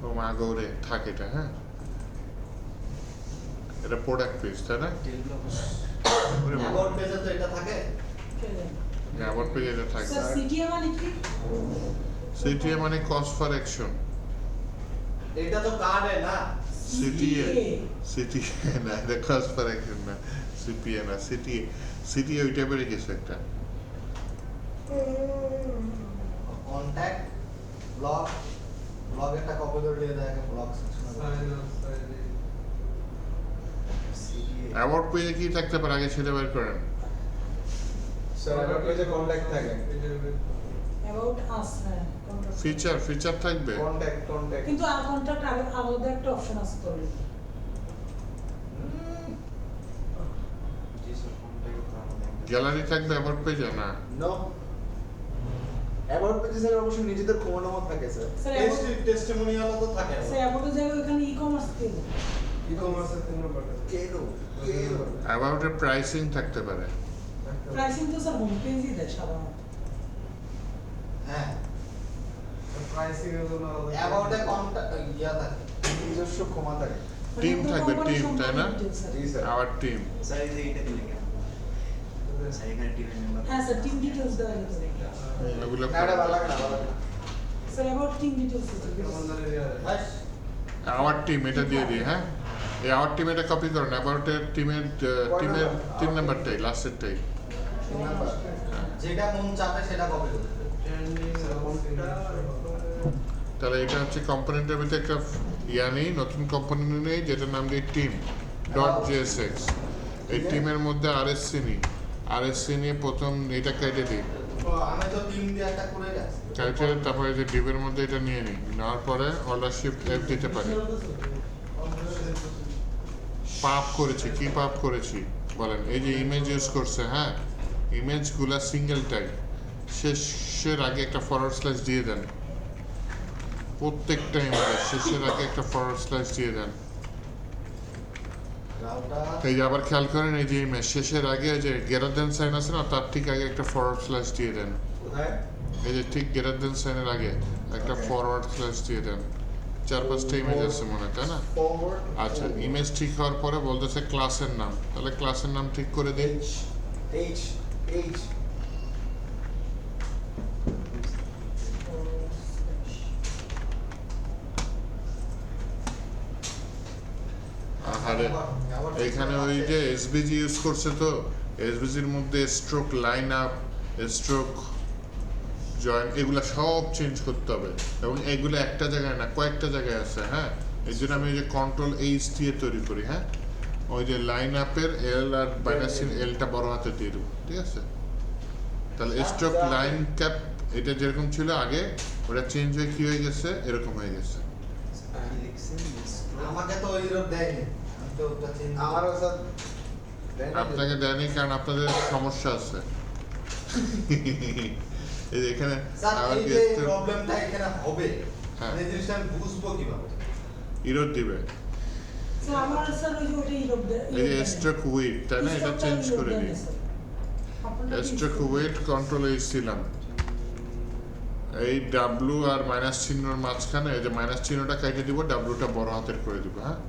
ও মা গৌরে থাক এটা, হ্যাঁ এটা প্রোডাক্ট পেজ, তাই না? ওরে বাবা, অ্যাবাউট পেজে তো এটা থাকে কে জানে? অ্যাবাউট পেজে এটা থাকে। স্যার সিটিএ মানে কি? সিটিএ মানে কজ ফর অ্যাকশন। এটা তো কার্ডে না সিটিএ না, এটা কসপারেশন না, সিপিএ না, সিটিএ ওই টাইপেরই কিছু একটা। কন্ট্যাক্ট ব্লক একটা কপি করে দিয়ে দেয় ব্লক সেকশন অ্যাওয়ার্ড পেজে কি থাকতে পারে আগে সেটা বের করেন। স্যার আমার পেজে কন্টাক্ট থাকে, অ্যাবাউট আস, হ্যাঁ কন্ট্যাক্ট ফিচার থাকবে, কন্টাক্ট কিন্তু আর কন্ট্যাক্ট আলাদা একটা অপশন আছে তো গ্যালারি থাকবে অ্যাওয়ার্ড পেজে না। নো অ্যাবাউট পেজে স্যার অবশ্যই নিজেদের ফোন নাম্বার থাকে স্যার। স্যার টেস্টিমোনিয়াল তো থাকে স্যার অ্যাবাউটের জায়গায় ওখানে ই-কমার্স দিন, ই-কমার্সের 3 নাম্বারটা কেন অ্যাবাউটের প্রাইসিং থাকতে পারে। প্রাইসিং তো স্যার হোম পেজই দেয় সাধারণত। হ্যাঁ প্রাইসিং এর জন্য আলাদা অ্যাবাউট এ কন্ট্যাক্ট ইয়া থাকে নিজস্ব ক্ষমা থাকে। টিম থাকবে, টিম তাই না, জি স্যার। Our team. স্যার এই যে এটা দিলে কেন স্যার এখানে টিমের মেম্বার হ্যাঁ স্যার টিম ডিটেইলস দেওয়া যেতে পারে। এগুলো না এটা ভালো লাগে না, ভালো লাগে না। স্যার অ্যাবাউট টিম ডিটেইলস দিতে আমাদের এরিয়া বাস আওয়ার টিম এটা দিয়ে দিই। হ্যাঁ, এই আওয়ার টিম এটা কপি করেন, অ্যাবাউটের টিমের 3 নাম্বারটাই, লাস্টেরটাই। তিন নাম্বার যেটা মন চাপে সেটা কপি করবে তাহলে এটা হচ্ছে কম্পোনেন্টের ভিতরে একটা ইয়া নেই, নতুন কম্পোনেন্ট নেই, যেটার নাম দিয়ে টিম ডট জেএসএক্স। এই টিমের মধ্যে আরএসসি নেই, আরএসসি নিয়ে প্রথম এটা কেটে দিই, আমি তো টিম দিয়ে একটা করে গেছি কেটে তারপরে যে ডিবের মধ্যে এটা নিয়ে নিই, নেওয়ার পরে অর্ডার শিফট এফ দিতে পারি। পাপ করেছি, কি পাপ করেছি বলেন? এই যে ইমেজ ইউজ করছে, হ্যাঁ ইমেজগুলা সিঙ্গেল ট্যাগ, শেষের আগে একটা ফরওয়ার্ড স্ল্যাশ দিয়ে দেন, প্রত্যেকটা ইমেজ শেষের আগে একটা ফরওয়ার্ড স্ল্যাশ দিয়ে দেন। এই যে আবার খেয়াল করেন, এই যে ইমেজ শেষের আগে যে গ্রেটার দেন সাইন আছে না, তার ঠিক আগে একটা ফরওয়ার্ড স্ল্যাশ দিয়ে দেন। কোথায়? এই যে ঠিক গ্রেটার দেন সাইনের আগে একটা ফরওয়ার্ড স্ল্যাশ দিয়ে দেন। 4-5টা ইমেজ আছে মনে হয়, তাই না? ফরওয়ার্ড আচ্ছা, ইমেজ ঠিক হওয়ার পরে বলতেছে ক্লাসের নাম, তাহলে ক্লাসের নাম ঠিক করে দিন। এইচ আরে এখানে ওই যে এসবিজি ইউজ করছে, তো এসবিজির মধ্যে stroke line up, stroke join, এগুলা সব চেঞ্জ করতে হবে, এবং এগুলো একটা জায়গায় না কয়েকটা জায়গায় আছে। হ্যাঁ, এই জন্য আমি ওই যে কন্ট্রোল এইচ দিয়ে তৈরি করি। হ্যাঁ, ওই যে লাইন আপের এল আর মাইনাস এলটা বড় হাতে দিয়ে দেবো, ঠিক আছে? তাহলে স্ট্রোক লাইন ক্যাপ এটা যেরকম ছিল আগে, ওটা চেঞ্জ হয়ে কি হয়ে গেছে, এরকম হয়ে গেছে। আমাকে তো ওই রোড দেয়নি, আমি তো ওটা চেঞ্জ আমারও স্যার আপনাকে দেয়নি কারণ আপনাদের সমস্যা আছে। এই যে এখানে স্যার আমার এই কি যে stroke- প্রবলেমটা এখানে হবে হ্যাঁ। মানে জিনিসটা আমি বুঝবো কিভাবে? ইরোড দিবে। স্যার আমার স্যার ওই যে ওটা ইউরোপ এই যে স্ট্রোক ওয়েট, তাই না, এটা চেঞ্জ করে দিই। স্ট্রোক ওয়েট কন্ট্রোল এইচ ছিলাম, এই ডাব্লু আর মাইনাস চিহ্নর মাঝখানে এই যে মাইনাস চিহ্নটা কেটে দিব, ডাব্লুটা বড় হাতের করে দিব। হ্যাঁ,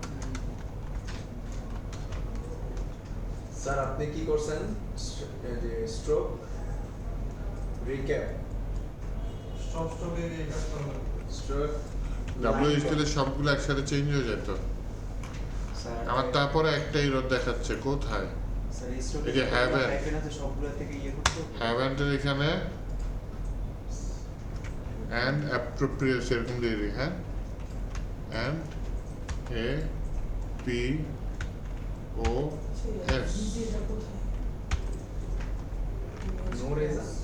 স্যার আপনি কি করছেন? এই যে স্ট্রোক রিক্যাপ সব স্টকে এই কাজ করা লাগে। স্ট্রোক ডাব্লু ইউজ দিলে সবগুলো একসাথে চেঞ্জ হয়ে যেত। স্যার আমার তারপরে একটা ইরোড দেখাচ্ছে কোথায়, স্যার এই স্টকে এই যে have a- টাইপের আছে সবগুলো থেকে ইয়ে করতে হবে। হ্যাভেন্টের এখানে and appropriate এরকম দিয়ে দিই। হ্যাঁ, and a p o s no result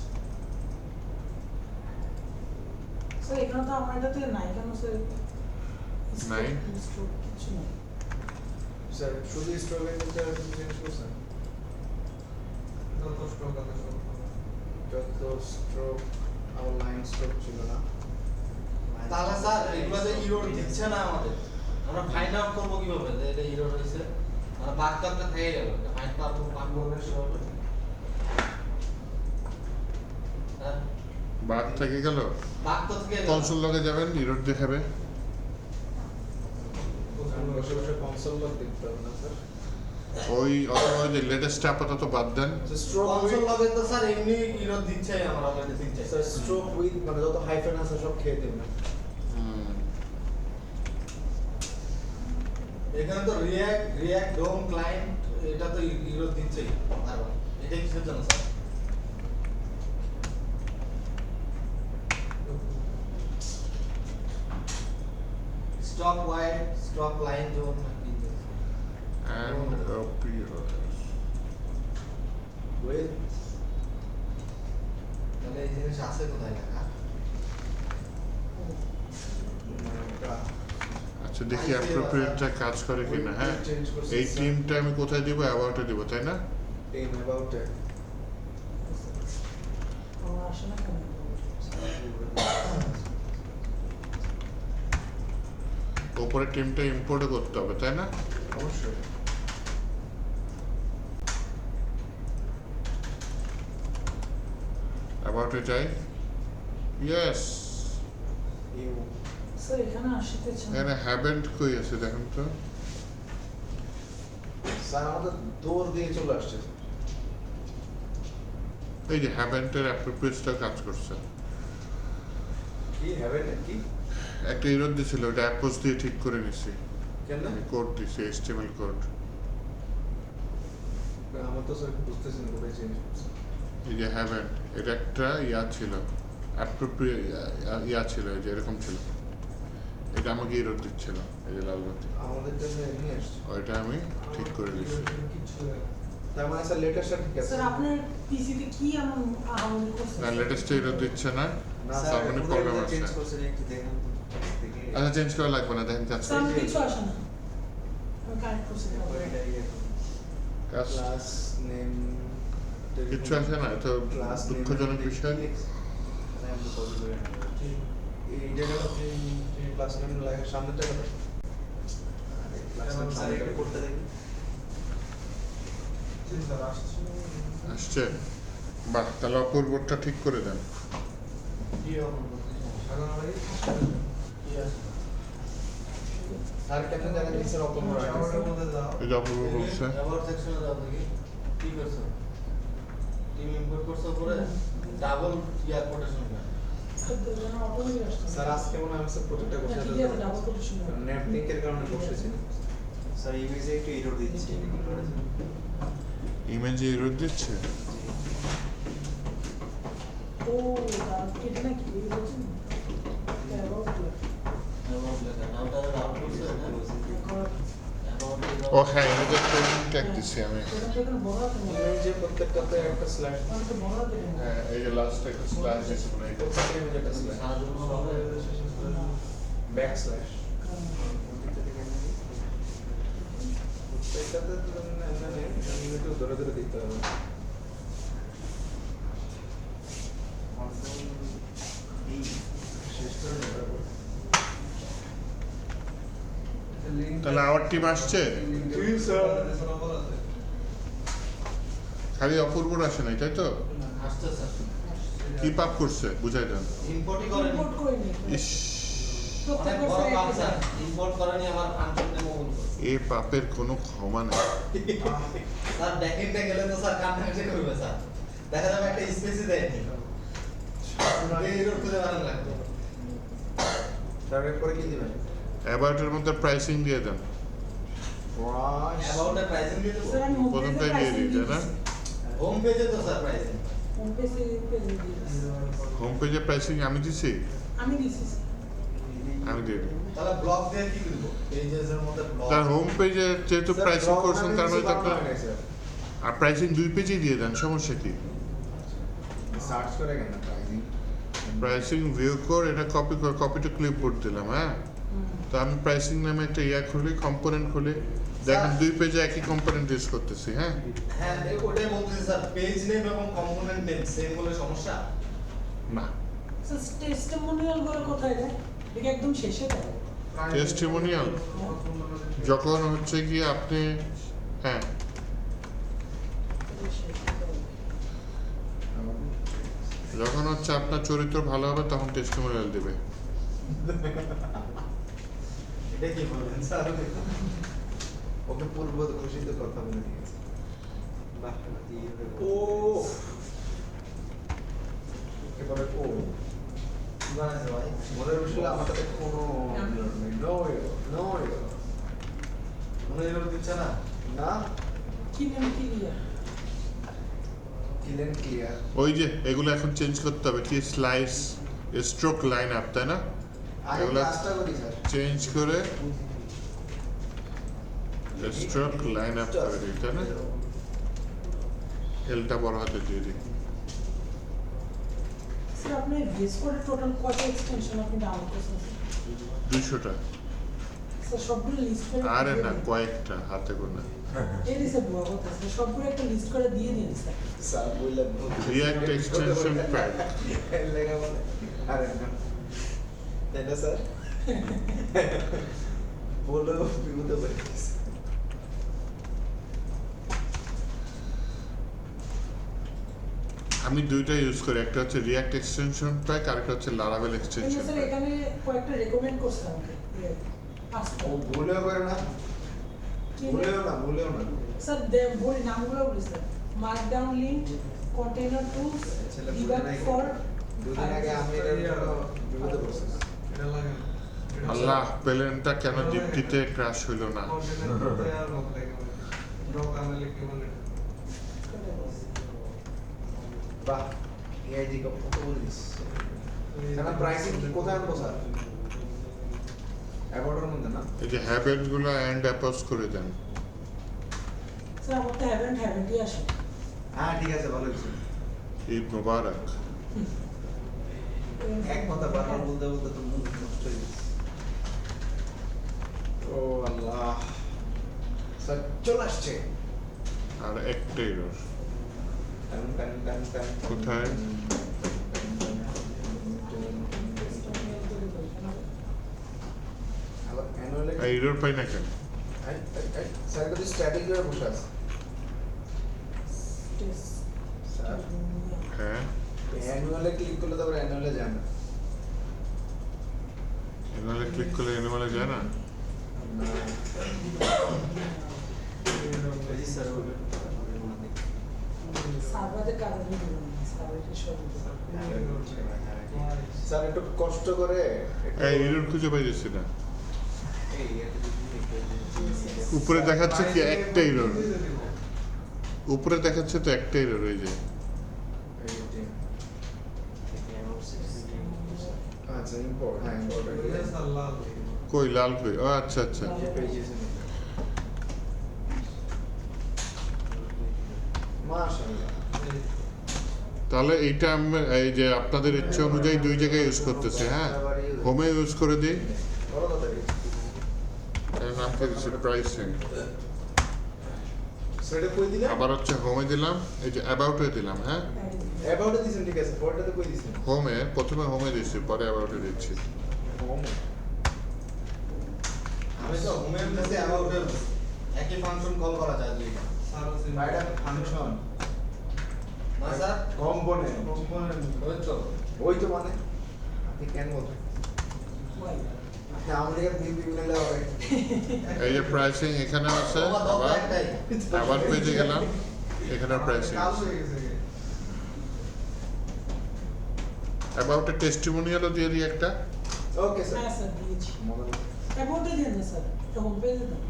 sir এখানে তো আমার এটাতে নাই কেন স্যার? নাই? কিছু নাই স্যার শুধু স্ট্রোকের ক্ষেত্রে আপনি চেঞ্জ করছেন? যত স্টক আছে সব যত স্ট্রোক আমার লাইন স্ট্রোক ছিল না। তাহলে স্যার এগুলো যে ইরোড দিচ্ছে না আমাদের, আমরা ফাইন্ড আউট করবো কিভাবে যে এটা ইরোড হয়েছে? মানে বাক্যটা থেকে গেল, ফাইন্ড আউট করবো কিভাবে? হ্যাঁ, বাদ থেকে গেল, বাক্য থেকে গেল। কনসোল লগে যাবেন, ইরোড দেখাবে। আমি বসে বসে কনসোল লগ দেখতে হবে না স্যার। ওই অথবা ওই যে লেটেস্ট আপাতত বাদ দেন। স্ট্রোক কনসোল লগে তো স্যার এমনি ইরোড দিচ্ছে আমরা অলরেডি দিচ্ছে। স্যার স্ট্রোক উইথ মানে যত হাইফেন আছে সব খেয়ে দেবেন। এখানে তো রিয়্যাক্ট ডোম ক্লায়েন্ট এটা তো ইউরো দিচ্ছেই বারবার। এটা কিসের জন্য sir? Stock wide stock line zone and appear Wait. তাহলে এই জিনিস আছে কোথায় লেখা? আচ্ছা দেখি অ্যাপ্রোপ্রিয়েটটা কাজ করে কিনা হ্যাঁ এই টিমটা আমি কোথায় দিব অ্যাবাউটে দিব তাই না In about it. আমার আসে না কেন? উপরে টিমটা ইম্পোর্ট করতে হবে তাই না অবশ্যই। অ্যাবাউটে যাই ইয়েস You. স্যার এখানে আসিতেছে না। এখানে হ্যাভেন্ট কই আছে দেখেন তো স্যার আমাদের দৌড় দিয়ে চলে আসছে। এই যে হ্যাভেন্টের অ্যাপ্রোপ্রিয়েটটা কাজ করছে কি হ্যাভেন কি? একটা ইরোড দিছিল ওটা অ্যাপোজ দিয়ে ঠিক করে নিছি কেন? আমি কোড দিছি HTML কোড আমার তো স্যার বুঝতেছি না কোথায় চেঞ্জ করছে। এই যে হ্যাভেন্ট এটা একটা ইয়া ছিল অ্যাপ্রোপ্রিয়েট ইয়া ছিল এই যে এরকম ছিল এটা আমাকে ইরোড দিচ্ছিল এই যে লাল বাতি আমাদের জন্য নিয়ে আসছে। ওইটা আমি ঠিক করে দিছি তার মানে স্যার লেটেস্টটা ঠিক আছে। স্যার আপনার পিসিতে কি এমন আহামরি করছে? না লেটেস্ট ইরোড দিচ্ছে না না স্যার তার মানে প্রবলেম আছে চেঞ্জ করছেন একটু দেখেন তো দেখে আচ্ছা চেঞ্জ করা লাগবে না দেখেন কাজ স্যার আমি কিছু আসে না। আমি কানেক্ট করছি না। ওইটা ইয়ে করুন। কাজ ক্লাস নেম কিচ্ছু আসে না তো দুঃখজনক বিষয় তাহলে আমি কপি করে নেব এই জায়গাটা ক্লাস নেম লাগে সামনেটা কথা। ক্লাস নেম স্যার একটু করতে দেখি আসছে বাহ তাহলে অপূর্বটা ঠিক করে দেন কি হবে? কি আছে? স্যার কেন জানেন এই স্যার অপর শাওয়ারের মধ্যে যাও এই যে অপূর্ব বলছে অ্যাবাউট সেকশনে যাও দেখি কি করছো? টিম ইম্পোর্ট করছো পরে ডাবল ইয়া কোটেশন করে। স্যার যেন অটোমেটিক আসছে। স্যার আজকে মনে হয় আমি স্যার প্রজেক্টটা না, বসে ঠিক আছে, ডাবল কোটেশন করে। নেট লিংকের কারণে বসেছি। স্যার ইমেজে একটু এরর দিচ্ছে এটা কি করা যায়? ইমেজে এরর দিচ্ছে ও এটা নাকি এই বলছেন? অ্যাবাউট অ্যাবাউট লেখা নামটা ডাউন করছো না? অ্যাবাউট ও হ্যাঁ ইমেজে ট্রেনিং ট্যাগ দিছি আমি এটা তো এখানে বড় আছে না। ইমেজে প্রত্যেকটাতে একটা স্ল্যাশ আমি তো বড় আছে না। হ্যাঁ এই যে লাস্ট একটা স্ল্যাশ দিছি মানে এটা প্রত্যেকটা ইমেজে একটা স্ল্যাশ সারাদিন হবে ব্যাক স্ল্যাশ প্রত্যেকটাতে তো আমি একটু ধরে ধরে দিতে হবে। শেষ করে নেব তাহলে আমার টিম আসছে খালি অপূর্বর আসে নাই তাই তো আসছে স্যার কি পাপ করছে বুঝাই দেন ইম্পোর্টই করেনি ইম্পোর্ট করে নি। ইস অনেক বড় পাপ স্যার ইম্পোর্ট করেনি আবার ফাংশন নেমো বলছো এই পাপের কোনো ক্ষমা নেই স্যার ব্যাকএন্ডে গেলে তো স্যার কান্নাকাটি করবে স্যার দেখা যাবে একটা স্পেসই দেয়নি এই রোড খুঁজে বানানো লাগবে তারপরে পরে কি দিবেন? অ্যাবাউটের মধ্যে প্রাইসিং দিয়ে দেন প্রাইস অ্যাবাউট এর প্রাইসিং দিয়ে দেবো স্যার আমি হোম প্রথমটাই পেজে দিয়ে দিই তাই না হোম পেজে তো স্যার প্রাইসিং হোম পেজে দিয়ে হোম পেজে প্রাইসিং আমি দিছি আমি দিছি। আমি দিয়ে দিই তাহলে ব্লগ দিয়ে কি করব পেজেস এর মধ্যে ব্লগ তার হোম পেজে যেহেতু প্রাইসিং করছেন তার মানে তো আপনার আর প্রাইসিং দুই পেজেই দিয়ে দেন সমস্যা কি সার্চ করে কেন প্রাইসিং প্রাইসিং ভিউ কোড এটা কপি করে কপি টু ক্লিপবোর্ড দিলাম হ্যাঁ তো আমি প্রাইসিং নামে একটা ইয়া খুলি কম্পোনেন্ট খুলি দেখেন দুই পেজে একই কম্পোনেন্ট ইউজ করতেছি হ্যাঁ হ্যাঁ ওটাই বলতেছি স্যার পেজ নেম এবং কম্পোনেন্ট নেম সেম হলে সমস্যা না স্যার টেস্টিমোনিয়াল বলে কোথায় দেয়? দেখি একদম শেষে দেয়। টেস্টিমোনিয়াল যখন হচ্ছে কি আপনি হ্যাঁ যখন হচ্ছে আপনার চরিত্র ভালো হবে তখন টেস্টিমোনিয়াল দেবে এটা কি বলেন স্যার ওকে পূর্ব ঘোষিত কথা বলে দিয়েছে। বাহ দিয়ে ও এবারে ও কি বানাইছে ভাই মনের বিষয়ে আমার কাছে কোনো নো দিচ্ছে না? না কিলেন ক্লিয়ার কিলেন ক্লিয়ার ওই যে এগুলো এখন চেঞ্জ করতে হবে কি স্লাইস স্ট্রোক লাইন আপ তাই না আগে এগুলো ক্লাসটা করি স্যার চেঞ্জ করে স্ট্রোক লাইন আপ করে দিই তাই না এলটা বড় হাতে দিয়ে দিই স্যার আপনি ভিএস কোডের টোটাল কয়টা এক্সটেনশন আপনি ডাউনলোড করেছেন 200টা স্যার সবগুলো লিস্ট করে আরে দিয়ে না দিন। কয়েকটা হাতে করে না এই যে স্যার বড় কথা স্যার সবগুলো একটা লিস্ট করে দিয়ে দিন স্যার স্যার বললাম React extension pack লেখা বলে আরে না তাই না স্যার বলো বিপদে পড়ে গেছে আমি দুইটা ইউজ করি একটা হচ্ছে রিঅ্যাক্ট এক্সটেনশন প্যাক আর একটা হচ্ছে লারাভেল কিন্তু এক্সটেনশন স্যার প্যাক এখানে কয়েকটা রেকমেন্ড করছে আমাকে আসতে ও ভুলেও করে না ভুলেও না স্যার বলি নামগুলো বলি sir Markdown link container tools ছেলে ডিবাগ বলে ফর দুদিন আগে আমি এটার জন্য বিপদে পড়ছি এটা লাগে না। এটা আল্লাহ প্লেনটা কেন দীপ্তিতে ক্র্যাশ হইল না কন্টেনার করতে আর মত লাগে না। ডক আনলে কি বলে? বাহ এআইডি কত বলিস এখন প্রাইসিং কোথায় আনবো স্যার অ্যাবাউটের মধ্যে না এই যে হ্যাবিট গুলো এন্ড অ্যাপোজ করে দেন স্যার আমার তো হ্যাভেন্টই আসে হ্যাঁ ঠিক আছে ভালো হয়েছে ঈদ মোবারক এক কথা বারবার বলতে বলতে তো মুখ নষ্ট হয়ে গেছে ও আল্লাহ স্যার চলে আসছে আর একটা এরর টান টান টান টান কোথায়? আবার অ্যানুয়ালে এরর পাই না কেন স্যার কিন্তু স্ট্যাটিক করে বসে আছে স্যার হ্যাঁ অ্যানুয়ালে ক্লিক করলে তো আবার অ্যানুয়ালে যায় না এনালে ক্লিক করলে এনিমালে যায় না জি স্যার সার্ভারের কারণে সার্ভারের সব স্যার একটু কষ্ট করে এই এরর খুঁজে পাইতেছি না এই উপরে দেখাচ্ছে কি একটা এরর উপরে দেখাচ্ছে তো একটা এরর হয়ে যায় আচ্ছা ইম্পোর্ট হ্যাঁ ইম্পোর্ট এটা স্যার লাল। কই লাল কই ও আচ্ছা আচ্ছা মাশাআল্লাহ তাহলে এইটা আমি এই যে আপনাদের ইচ্ছা অনুযায়ী দুই জায়গায় ইউজ করতেছি হ্যাঁ হোমে ইউজ করে দিই বড় কথা কি এর নাম কি দিচ্ছি প্রাইসিং সেটা কই দিলেন আবার হচ্ছে হোমে দিলাম এই যে অ্যাবাউটে দিলাম হ্যাঁ অ্যাবাউট দিছেন ঠিক আছে পরেরটাতে কই দিছেন হোমে প্রথমে হোমে দিচ্ছি পরে অ্যাবাউটে দিচ্ছি আমি তো হোমের কাছে অ্যাবাউটের একই ফাংশন কল করা যায় দুইটা। স্যার আছে। বাইরে ফাংশন না স্যার কম্পোনেন্ট কম্পোনেন্ট ওই তো ওই তো মানে আপনি কেন বলছেন আমাদের বিভিন্ন হবে এই যে প্রাইসিং এখানে আছে আবার একটাই আবার পেজে গেলাম এখানে প্রাইসিং কাল হয়ে গেছে গে। অ্যাবাউটে টেস্টিমোনিয়ালও দিয়ে দিই একটা ওকে স্যার হ্যাঁ স্যার দিয়েছি মনে করুন অ্যাবাউটে দিয়ে না স্যার এটা হোম পেজে দেন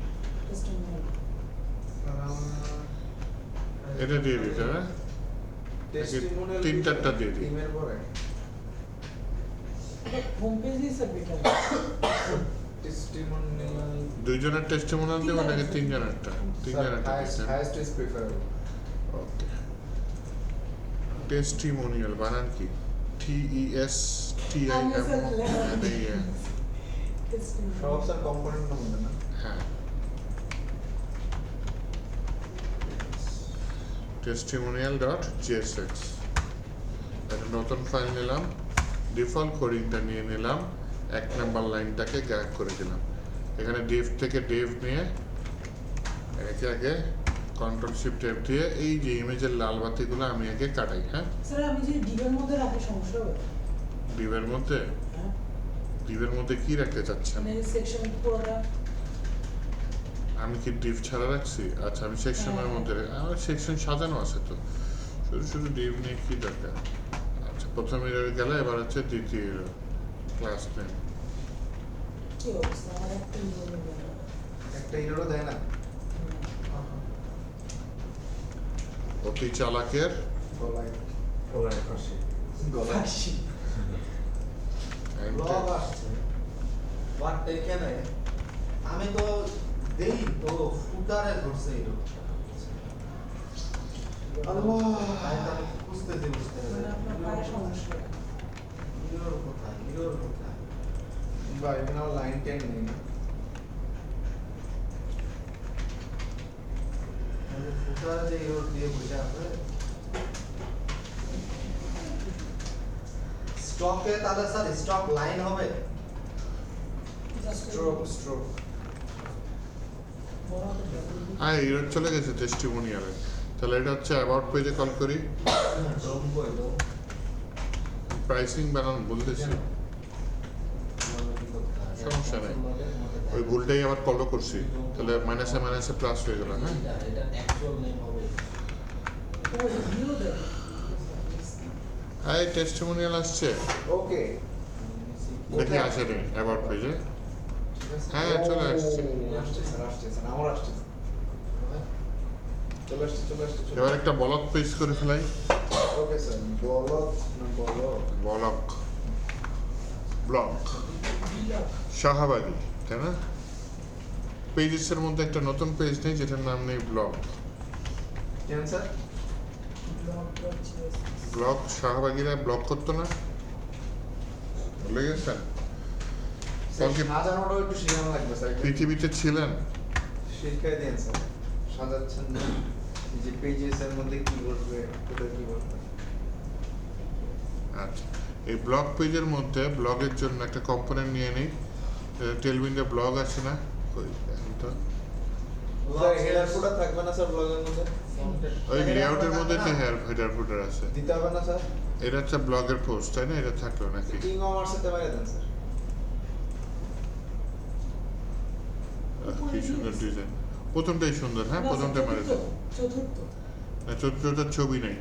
টেস্টিমোনিয়াল স্যার আমার এটা দিয়ে দিতে হ্যাঁ টেস্টিমোনিয়াল তিন চারটা দিয়ে দিই। টিমের পরে হোম পেজেই স্যার বেটার টেস্টিমোনিয়াল দুইজনের টেস্টিমোনিয়াল দেবো নাকি তিনজনেরটা তিনজনেরটা দিচ্ছেন highest is preferable okay testimonial বানান কি TESTIMONIAL সব স্যার কম্পোনেন্ট না মনে না হ্যাঁ testimonial.jsx একটা নতুন ফাইল নিলাম ডিফল্ট কোডিংটা নিয়ে নিলাম এক নাম্বার লাইনটাকে গ্যাগ করে দিলাম এখানে ডেভ থেকে ডেভ নিয়ে একে আগে কন্ট্রোল শিফট এফ দিয়ে এই যে ইমেজের লাল বাতিগুলো আমি আগে কাটাই হ্যাঁ স্যার আমি যদি ডিবের মধ্যে রাখি সমস্যা হবে ডিভের মধ্যে হ্যাঁ ডিভের মধ্যে কি রাখতে চাচ্ছেন মানে সেকশন পুরোটা আমি কি ডিভ ছাড়া রাখছি আচ্ছা আমি সেকশনের মধ্যে আমার সেকশন সাজানো আছে তো শুধু শুধু ডিভ নিয়ে কি দরকার আচ্ছা প্রথম এরর গেলে এবার হচ্ছে দ্বিতীয় এরর ক্লাস নেম কি অবস্থা আমার একটা ইমেল একটা ইরোরও দেয় না অতি চালাকের গলায় ওলায় ফাঁসি। গলায় ব্লগ আসছে বাট এখানে আমি তো দেই তো ফুটারে ধরছে এই রোগটা আল্লাহ তাই তো বুঝতেছি মানে আপনার পায়ে সমস্যা হিরোর কোথায় ভাই এখানে আমার লাইন টেন নেই ফুটারে যে হিরোর দিয়ে বুঝে আছে স্টকে তাহলে স্যার স্টক লাইন হবে স্ট্রোক স্ট্রোক হ্যাঁ ইউরোপ চলে গেছে টেস্টিমোনিয়ালে। তাহলে এটা হচ্ছে অ্যাবাউট পেজে কল করি, ডোম কইলো প্রাইসিং বানান বলতেছি, সমস্যা নেই। ওই ভুলটাই আবার ফলো করছি, তাহলে মাইনাসে মাইনাসে প্লাস হয়ে গেল। হ্যাঁ এটা অ্যাকচুয়াল নেম হবে এই টেস্টিমোনিয়াল আসছে, ওকে দেখি আসে নি অ্যাবাউট পেজে। হ্যাঁ চলে আসছে। আসছে স্যার আমার আসছে চলে আসছে এবার একটা ব্লক পেজ করে ফেলাই। ওকে স্যার বলো ব্লক ব্লক শাহবাগী, তাই না? পেজেসের মধ্যে একটা নতুন পেজ নেই যেটার নাম নেই ব্লক। কেন স্যার ব্লক শাহবাগীরা ব্লক করতো না, ভুলে গেছেন? কালকে সাজানোটাও একটু শিখানো লাগবে স্যার পৃথিবীতে ছিলেন, শিখাই দেন স্যার সাজাচ্ছেন না এই যে পেজেসের মধ্যে কি বসবে কোথায় কি বসবে আচ্ছা এই ব্লগ পেজের মধ্যে ব্লগের জন্য একটা কম্পোনেন্ট নিয়ে নিই। টেলউইন্ডে ব্লগ আছে না, কই দেখেন তো। স্যার হেডার ফুটার থাকবে না স্যার ব্লগের মধ্যে ওই লেআউটের মধ্যে তো হেডার ফুটার আছে। দিতে হবে না স্যার এটা হচ্ছে ব্লগের পোস্ট, তাই না? এটা থাকলো নাকি? কিং কমার্সেতে বাইরে দেন স্যার কি সুন্দর ডিজাইন, প্রথমটাই সুন্দর। হ্যাঁ প্রথমটা মারে দেন। চতুর্থ চতুর্থটার ছবি নেই,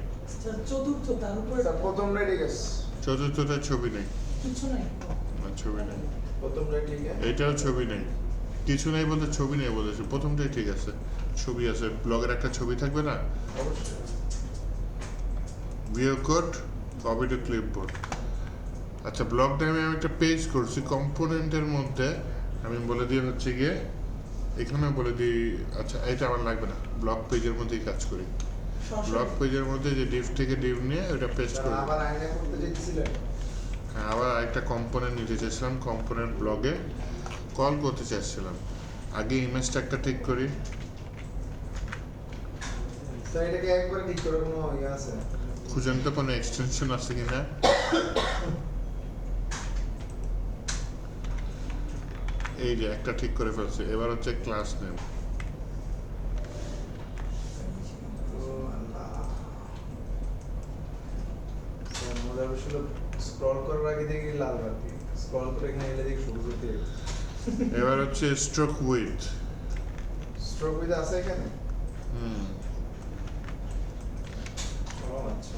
চতুর্থ তার উপরে স্যার প্রথমটাই ঠিক আছে চতুর্থটার ছবি নেই, কিছু নাই ছবি নেই। প্রথমটাই ঠিক আছে এটাও ছবি নেই, কিছু নেই বলতে ছবি নেই বলেছে। প্রথমটাই ঠিক আছে, ছবি আছে। ব্লগের একটা ছবি থাকবে না, অবশ্যই ভিও কোড কপি টু ক্লিপবোর্ড। আচ্ছা ব্লগ টাইমে আমি একটা পেজ করছি কম্পোনেন্টের মধ্যে, আমি বলে দিয়ে হচ্ছে গিয়ে এখানে বলে দিই। আচ্ছা এটা আমার লাগবে না, ব্লগ পেজের মধ্যেই কাজ করি। ব্লগ পেজের মধ্যে যে ডিভ থেকে ডিভ নিয়ে ওটা পেস্ট স্যার করি। আবার আইনা করতে যেতেছিলেন হ্যাঁ আবার একটা কম্পোনেন্ট নিতে চাইছিলাম, কম্পোনেন্ট ব্লগে কল করতে চাইছিলাম। আগে ইমেজটা একটা ঠিক করি। স্যার এটাকে একবার ঠিক করে কোনো ইয়ে আছে খুঁজেন তো কোনো এক্সটেনশন আছে কিনা। এই যে একটা ঠিক করে ফেলছে। এবার হচ্ছে ক্লাস নেম। ও আল্লাহ স্যার মজার বিষয় হলো স্ক্রল করার আগে দেখি লাল বাতি, স্ক্রল করে এখানে এলে দেখি সবুজ হতে এবার হচ্ছে স্ট্রোক উইথ। স্ট্রোক উইথ আছে এখানে হুম ও আচ্ছা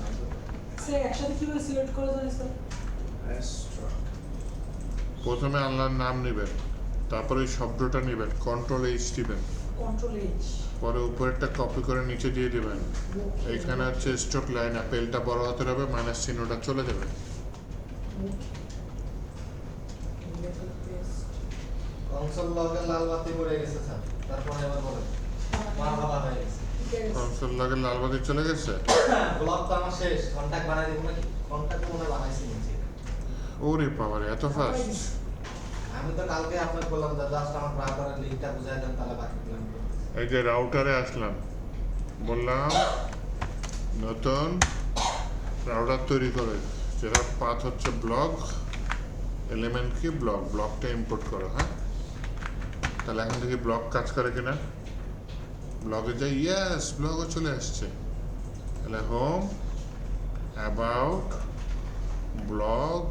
স্যার একসাথে কিভাবে সিলেক্ট করে জানি স্যার স্ট্রোক প্রথমে আল্লাহর নাম নেবেন, তারপরে ওই শব্দটা নেবেন, কন্ট্রোল এইচ দিবেন, কন্ট্রোল এইচ পরে উপরেরটা কপি করে নিচে দিয়ে দেবেন। এখানে হচ্ছে স্ট্রোক লাইন আপেলটা বড় হাতের হবে, মাইনাস চিহ্নটা চলে যাবে। কনসোল লগে লাল বাতি পড়ে গেছে স্যার তারপরে এবার বলেন মারহাবা হয়ে গেছে কনসোল লাগে লাল বাতি চলে গেছে। ব্লগ তো আমার শেষ কন্টাক্ট বানাই দিব নাকি কন্টাক্ট মনে বানাইছি নিচে ওরে বাবারে এত ফাস্ট। আমি তো কালকে আপনাকে বললাম যে জাস্ট আমার ব্রাউজারের লিংকটা বুঝাই দেন তাহলে বাকি প্ল্যান করব এই যে রাউটারে আসলাম, বললাম নতুন রাউটার তৈরি করে, যেটা পাথ হচ্ছে ব্লগ, এলিমেন্ট কি ব্লগ, ব্লগটা ইম্পোর্ট করো। হ্যাঁ তাহলে এখন থেকে ব্লগ কাজ করে কিনা, ব্লগে যাই, ইয়েস ব্লগও চলে আসছে। তাহলে হোম, অ্যাবাউট, ব্লগ,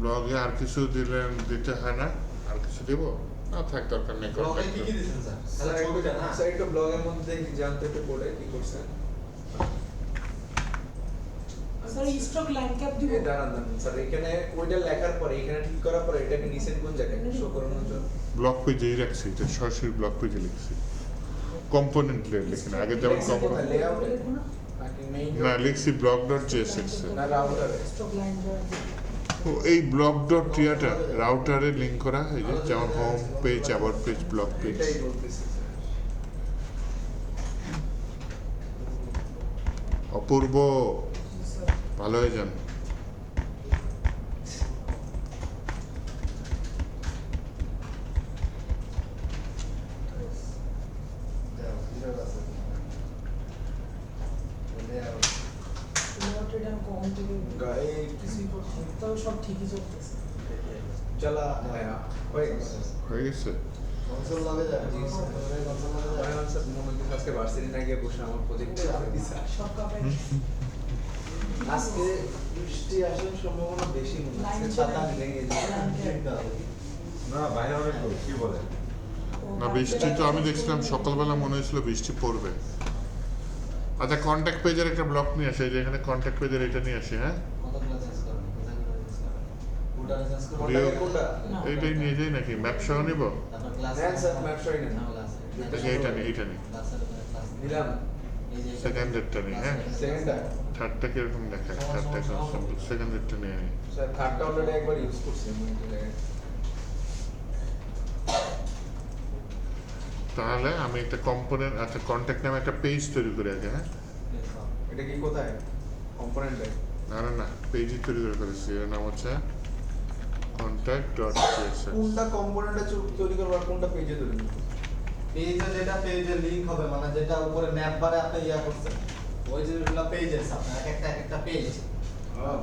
ব্লগে আর কিছু দিতে হয় না, আর কিছু দিব না, থাক দরকার নেই। ব্লগে কি কি দিছেন স্যার তাহলে ছবিটা না স্যার একটু ব্লগের মধ্যে কি জানতে একটু পড়ে কি করছেন স্যার স্ট্রোক লাইন ক্যাপ দিব এই দাঁড়ান স্যার এখানে ওইটা লেখার পরে এখানে ঠিক করার পরে এটাকে নিচে কোন জায়গায় শো করানোর জন্য ব্লগ পেজেই রাখছি, এটা সরাসরি ব্লগ পেজে লিখছি। কম্পোনেন্ট লেয়ার লিখি না, আগে যেমন Layouts কোথায়? Layout এ? দেখবো না? নাকি main না dot? লিখছি ব্লক ডট জেএসএক্স না, router এ। স্টক লাইন ও এই ব্লক ডট টিয়াটা রাউটারে লিঙ্ক করা, এই যে যেমন হোম পেজ, আবার পেজ, ব্লক পেজ। এটাই বলতেছি স্যার। অপূর্ব, ভালো হয়ে যান। Error আছে। Layout। এটা কম থেকে এই কিছুই করছি না, তাও সব ঠিকই চলতেছে। চলা হয়ে গেছে। হয়ে গেছে? কনসোল লাগে যায় জি, স্যার। কনসোল লাগে যায় আমার স্যার মনে হচ্ছে আজকে ভার্সিটি না গিয়ে বসে আমার প্রজেক্ট সব কাপড় আজকে বৃষ্টি আসার সম্ভাবনা বেশি মনে হচ্ছে লাইন ছাতা ভেঙে না বাইরে অনেক লোক, কি বলে? না বৃষ্টি তো আমি দেখছিলাম সকালবেলা মনে হয়েছিল বৃষ্টি পড়বে। আচ্ছা কন্ট্যাক্ট পেজের একটা ব্লক নিয়ে আসে, এই যে এখানে কন্ট্যাক্ট পেজের এটা নিয়ে আসি, হ্যাঁ কতগুলো চেঞ্জ করবেন কোথায় কোথায় চেঞ্জ করবেন কোডটা চেঞ্জ করবেন View- কোনটা এইটাই নিয়ে যাই নাকি ম্যাপ সহ নিব? তারপর ক্লাস হ্যাঁ, স্যার, map সহই নেন। এইটা নিই, এইটা নিই, ক্লাসের ক্লাস নিলাম এই যে সেকেন্ডেরটা নিই, হ্যাঁ সেকেন্ডটা থার্ডটা কিরকম দেখায়, থার্ডটা এখন সিম্পল, সেকেন্ডেরটা নিয়ে নিই। স্যার থার্ডটা অলরেডি একবার ইউজ করছি আমি এই জায়গায়। তাহলে আমি একটা কম্পোনেন্ট, আচ্ছা কন্ট্যাক্ট নামে একটা পেজ তৈরি করে আগে, হ্যাঁ এটা কি কোথায় কম্পোনেন্টে না না না পেজই তৈরি করে ফেলেছি, এর নাম হচ্ছে কন্ট্যাক্ট ডট জেএসএক্স। কোনটা কম্পোনেন্টে তৈরি করব আর কোনটা পেজে তৈরি করব পেজে যেটা পেজে লিংক হবে মানে যেটা উপরে ন্যাপ বারে আপনি ইয়া করছেন ওই জিনিসগুলো পেজেস আপনার এক একটা পেজ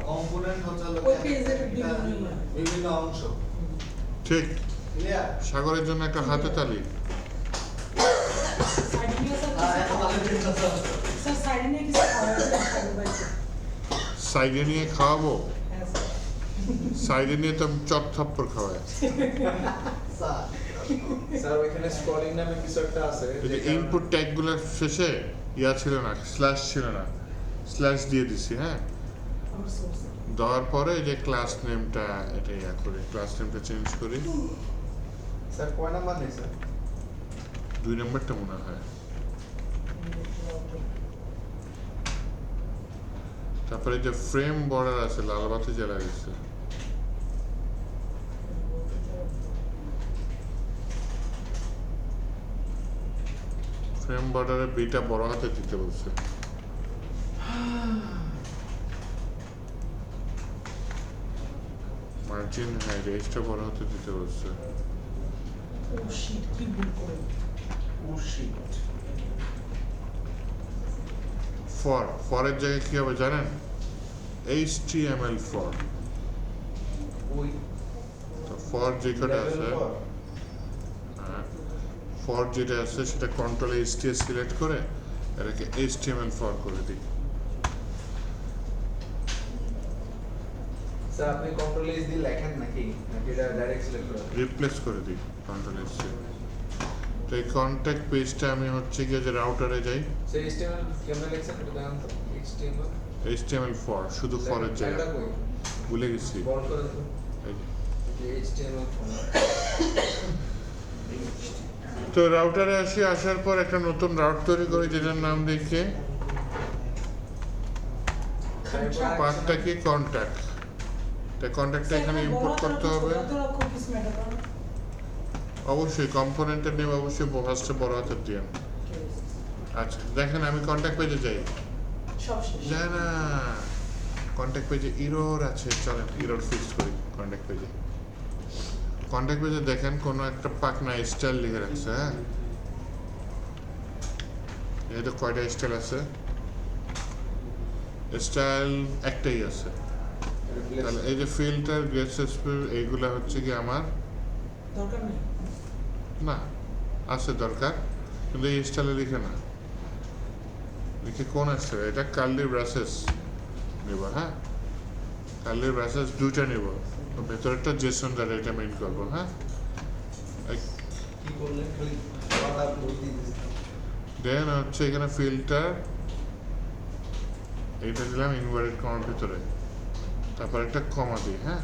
কম্পোনেন্ট হচ্ছে হলো ওই এক পেজের একটা বিভিন্ন অংশ ঠিক, ক্লিয়ার সাগরের জন্য একটা হাতে তালি। সাইড নিয়ে স্যার সাইড নিয়ে কিছু খাওয়া যাবে সাইডে নিয়ে খাওয়াবো, হ্যাঁ স্যার সাইডে নিয়ে তো চপ থাপ্পড় খাওয়ায়। স্যার স্যার ওইখানে স্ক্রলিং নামে কিছু একটা আছে এই যে ইনপুট ট্যাগগুলোর শেষে ইয়া ছিল না, স্ল্যাশ ছিল না, স্ল্যাশ দিয়ে দিছি, হ্যাঁ আমার সোর্স দেওয়ার পরে এই যে ক্লাস নেমটা এটা ইয়া করি, ক্লাস নেমটা চেঞ্জ করি, স্যার কয় নাম্বার নেই স্যার 2 নম্বরটা মনে হয়। তারপরে এই যে ফ্রেম বর্ডার আছে, লাল বাতি জ্বালা গেছে। ফ্রেম বর্ডারে বিটা বড় হাতে দিতে বলছে। মার্জিন হ্যাঁ রেজটা বড় হাতে দিতে বলছে। ও শিট কি ভুল করে ও শিট ফরের জায়গায় কি হবে জানেন? HTML for. ওই তো ফর যে কটা level আছে, পর। ফর যেটা আছে সেটা কন্ট্রোল HTS সিলেক্ট করে এটাকে HTML ফর করে দিই। স্যার আপনি কন্ট্রোল এস দিয়ে লেখেন নাকি নাকি এটা ডাইরেক্ট সিলেক্ট করেন রিপ্লেস করে দিই কন্ট্রোল HTS। তো এই কন্ট্যাক্ট পেজটা আমি হচ্ছে গিয়ে যে রাউটারে যাই, সেই HTML কেমনে লেখছেন একটু দেখান তো HTML HTML ফর, শুধু ফরের এটা জায়গায় কই ভুলে গেছি। বড় করে তো এই যে। যে HTML তো রাউটারে আসি, আসার পর একটা নতুন রাউট তৈরি করি যেটার নাম দেখে পাথটা কি কন্ট্যাক্ট। তাই কন্ট্যাক্টটা এখানে ইম্পোর্ট করতে হবে। অবশ্যই কম্পোনেন্টের নেম অবশ্যই ফার্স্টে বড় হাতের দিয়ে। আচ্ছা দেখেন আমি কন্ট্যাক্ট পেজে যাই, সব শেষ যায় না কন্ট্যাক্ট পেজে ইরর আছে, চলেন ইরর ফিক্স করি। কন্ট্যাক্ট পেজে দেখেন কোনো একটা পাকনা স্টাইল লিখে রাখছে, হ্যাঁ এটা কয়টা স্টাইল আছে? স্টাইল একটাই আছে। তাহলে এই যে ফিল্টার গ্রেসেস এইগুলা হচ্ছে কি আমার দরকার নেই না, আছে দরকার কিন্তু এই স্টাইলে লিখে না, লিখে কোন আসছে এটা কার্লি ব্রাসেস নিব, হ্যাঁ কার্লি ব্রাসেস দুইটা নিব, তো ভেতরেরটা জেসন দ্বারা এটা মেইন করবো, হ্যাঁ কি করলেন খালি কথা বলতে দিছেন দেন হচ্ছে এখানে ফিল্টার এইটা দিলাম ইনভার্টেড কমার ভিতরে, তারপর একটা কমা দিই, হ্যাঁ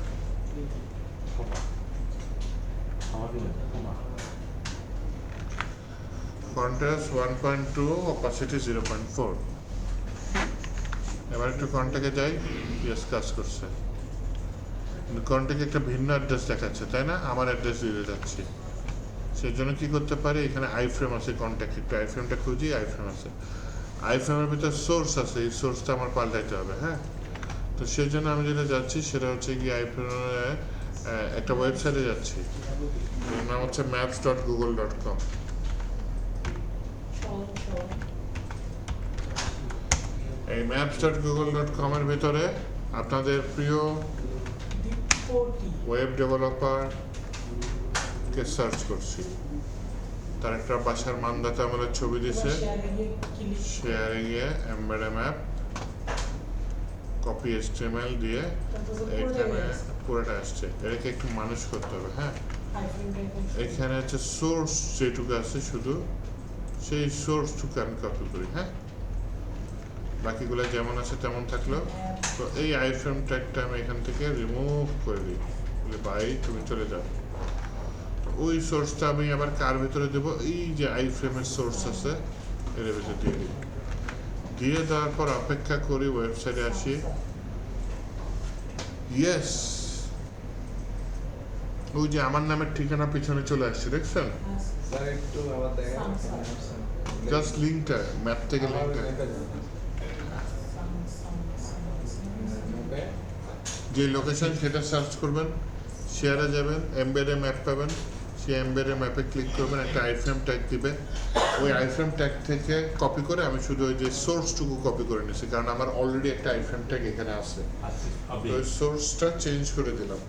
কন্ট্রাস্ট 1.2, অপাসিটি 0.4। এবার একটু কন্টাক্টে যাই, ইয়েস কাজ করছে। কন্টাক্টে একটা ভিন্ন অ্যাড্রেস দেখাচ্ছে, তাই না? আমার অ্যাড্রেস দিতে যাচ্ছি, সেই জন্য কী করতে পারি, এখানে আইফ্রেম আছে, কন্ট্যাক্ট একটু আইফ্রেমটা খুঁজি, আইফ্রেম আছে, আইফ্রেমের ভিতরে সোর্স আছে, এই সোর্সটা আমার পাল্টাইতে হবে। হ্যাঁ, তো সেই জন্য আমি যেটা যাচ্ছি সেটা হচ্ছে কি আইফ্রেমে একটা ওয়েবসাইটে যাচ্ছি, এর নাম হচ্ছে maps.google.com। এই maps.google.com এর ভিতরে আপনাদের প্রিয় ওয়েব ডেভেলপারকে সার্চ করছি, তার একটা বাসার মানদাতা আমাদের ছবি দিছে, শেয়ারে গিয়ে এমবেডে ম্যাপ, কপি HTML দিয়ে এখানে পুরোটা আসছে, এটাকে একটু মানুষ করতে হবে। হ্যাঁ, এখানে হচ্ছে সোর্স যেটুকু আছে শুধু সেই সোর্সটুকু আমি কপি করি। হ্যাঁ, বাকিগুলো যেমন আছে তেমন থাকলো। তো এই আইফ্রেম ট্যাগটা আমি এখান থেকে রিমুভ করে দিই, বলে ভাই তুমি চলে যাও। ওই সোর্সটা আমি আবার কার ভিতরে দেবো, এই যে আইফ্রেমের সোর্স আছে এর ভিতরে দিয়ে দিই, দিয়ে দেওয়ার পর অপেক্ষা করি, ওয়েবসাইটে আসি। ইয়েস, ওই যে আমার নামের ঠিকানা পিছনে চলে আসছে, দেখছেন? স্যার একটু আবার দেখেন, জাস্ট লিঙ্কটা, ম্যাপ থেকে লিঙ্কটা, যে লোকেশন সেটা সার্চ করবেন, শেয়ারে যাবেন, এমবেডে ম্যাপ পাবেন, সেই এমবেডে ম্যাপে ক্লিক করবেন, একটা আইফ্রেম ট্যাগ দিবে, ওই আইফ্রেম ট্যাগ থেকে কপি করে আমি শুধু ওই যে সোর্সটুকু কপি করে নিয়েছি, কারণ আমার অলরেডি একটা আইফ্রেম ট্যাগ এখানে আছে, তো ওই সোর্সটা চেঞ্জ করে দিলাম।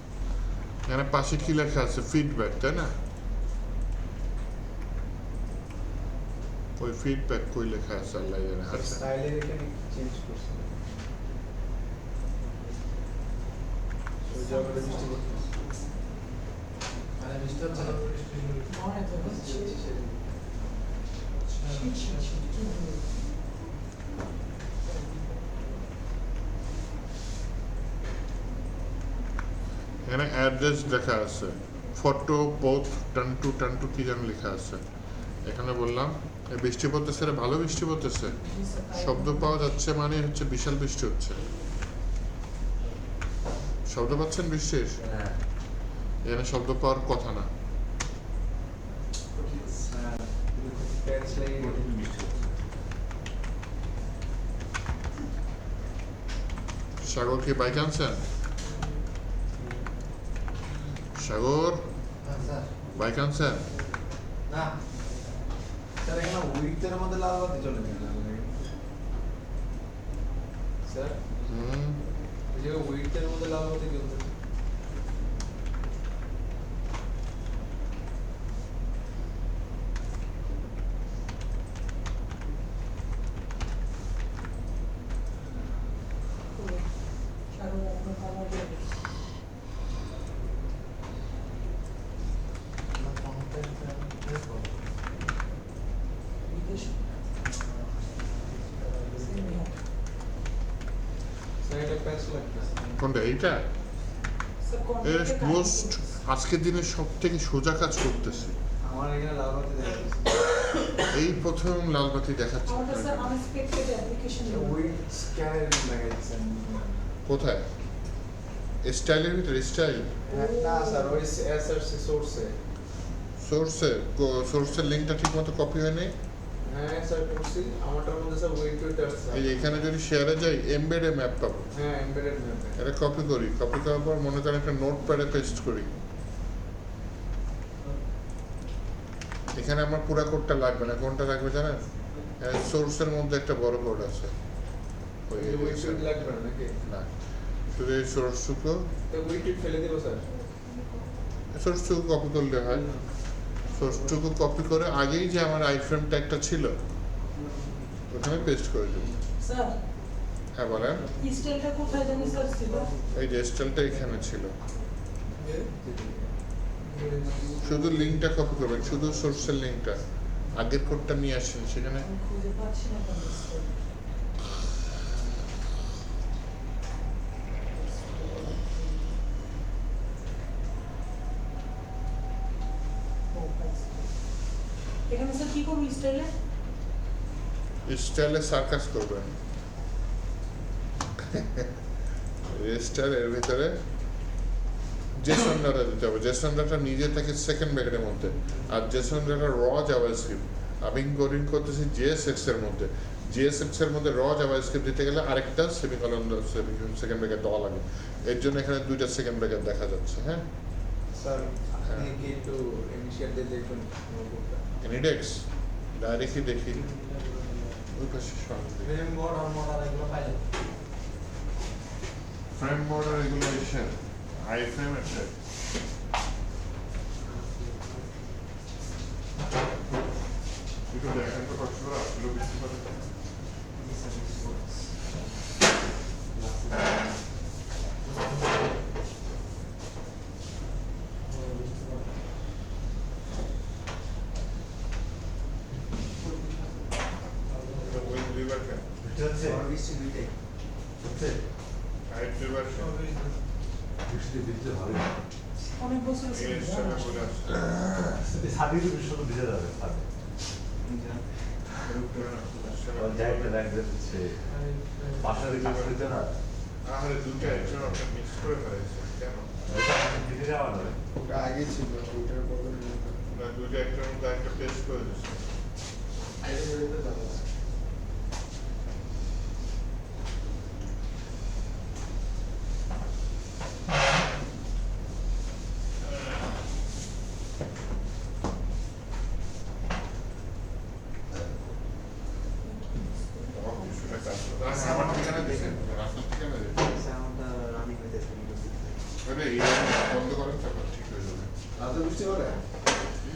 এখানে পাশে কি লেখা আছে, ফিডব্যাক, তাই না? ওই ফিডব্যাক কই লেখা আছে আল্লাহ জানে। আচ্ছা, স্টাইলের এখানে চেঞ্জ করছি, ওই জায়গাটা বৃষ্টি করতে মানে বৃষ্টি হচ্ছে না। এখানে অ্যাড্রেস লেখা আছে, ফটো বোথ টান টু কি যেন লেখা আছে। এখানে বললাম বৃষ্টি পড়তেছে, রে ভালো বৃষ্টি পড়তেছে, শব্দ পাওয়া যাচ্ছে, মানে হচ্ছে বিশাল বৃষ্টি হচ্ছে। শব্দ পাচ্ছেন বৃষ্টির? হ্যাঁ, এখানে শব্দ পাওয়ার কথা না। স্যার প্যাচ লাগিয়ে সাগর কি বাইক আনছেন? সাগর হ্যাঁ স্যার। বাইক আনছেন? না স্যার এখানে উইথের মধ্যে লাল বাতি চলে গেল স্যার, এই যে উইথের মধ্যে লাল বাতি জ্বলছে। স্যার এটা প্যাচ লাগতেছে। কোনটা, এইটা? এর মোস্ট আজকের দিনে সব থেকে সোজা কাজ করতেছে। আমার এখানে লাল বাতি দেখাচ্ছে, এই প্রথম লাল বাতি দেখাচ্ছে। আমাদের sir unexpected application with scanner লাগাইছেন। কোথায়? স্টাইলের ভিতরে স্টাইল না স্যার ওই এসআরসি সোর্সে। সোর্সের লিঙ্কটা ঠিক মতো কপি হয়নি। হ্যাঁ স্যার করছি, আমারটার মধ্যে স্যার ওয়েট আসছে। এই যে এখানে যদি শেয়ারে যাই, এমবেডে ম্যাপ পাবো, হ্যাঁ এমবেডেড ম্যাপে। এটা কপি করি, কপি করার পর মনে করেন একটা নোট প্যাডে পেস্ট করি। এখানে আমার পুরো কোডটা লাগবে না, কোনটা লাগবে জানেন? সোর্সের মধ্যে একটা বড় কোড আছে, ওই ওয়েট লাগবে না নাকি? না, শুধু এই সোর্সটুকু তো ওয়েট ফেলে দিব স্যার। সোর্সটুকু কপি করলে হয়। সোর্সটুকু কপি করে আগেই যে আমার আইফ্রেম ট্যাগটা ছিল ওখানে পেস্ট করে দেব। স্যার হ্যাঁ বলেন। স্টাইলটা কোথায় জানি স্যার ছিল? এই যে স্টাইলটা এখানে ছিল, শুধু লিঙ্কটা কপি করবেন, শুধু সোর্সের লিঙ্কটা, আগের কোডটা নিয়ে আসেন সেখানে। আমি খুঁজে পাচ্ছি না কোন স্টাইল। এখানে স্যার কি করবো স্টাইলে? স্টাইলে সার্কাস করবেন। রেজিস্টার এর ভিতরে জেসন ডাটা দিতে হবে। জেসন ডাটা নিজে থেকে সেকেন্ড ব্র্যাকেটের মধ্যে, আর জেসন ডাটা র জাভাস্ক্রিপ্ট আমি কোডিং করতেছি জেএসএক্স এর মধ্যে। জেএসএক্স এর মধ্যে র জাভাস্ক্রিপ্ট দিতে গেলে আরেকটা সেমিকলন সেকেন্ড ব্র্যাকেট দেওয়া লাগে। এর জন্য এখানে দুইটা সেকেন্ড ব্র্যাকেট দেখা যাচ্ছে। হ্যাঁ স্যার আপনি কি একটু ইনিশিয়েট দিয়ে দেখুন ইনিডেক্স ডাইরেক্টলি দেখি ওই পাশে ফ্রেম বোর্ড আর মডার এগুলো পাইলে frame border regulation I frame এটা একটু দেখেন তো কষ্ট করে আসলে বুঝতে পারবেন। ওই দুইবার কেন হচ্ছে বৃষ্টি দুইটাই হচ্ছে আই দুইবার কেন বৃষ্টি ভিজতে হবে অনেক বছর এই ইনস্টাগ্রাম বলে আসছে ছাদে তো বৃষ্টি তো ভিজে যাবে ছাদে জায়গাটা লাগবে হচ্ছে বাসার কাজ করতে না আরে দুটো একজন আপনি মিক্স করে ফেলেছে কেন ভিজে যাওয়া নয় ওটা আগে ছিল ওইটার বদলে না দুটো একজন একটা টেস্ট করে দিচ্ছে কিছুটা কাজ করে আমার ঠিকানা দেখেন আপনার ঠিকানা দেখেন সাউন্ডটা রানিং হইতেছে আরে এই বন্ধ করেন তারপর ঠিক হয়ে যাবে রাতে বৃষ্টি করে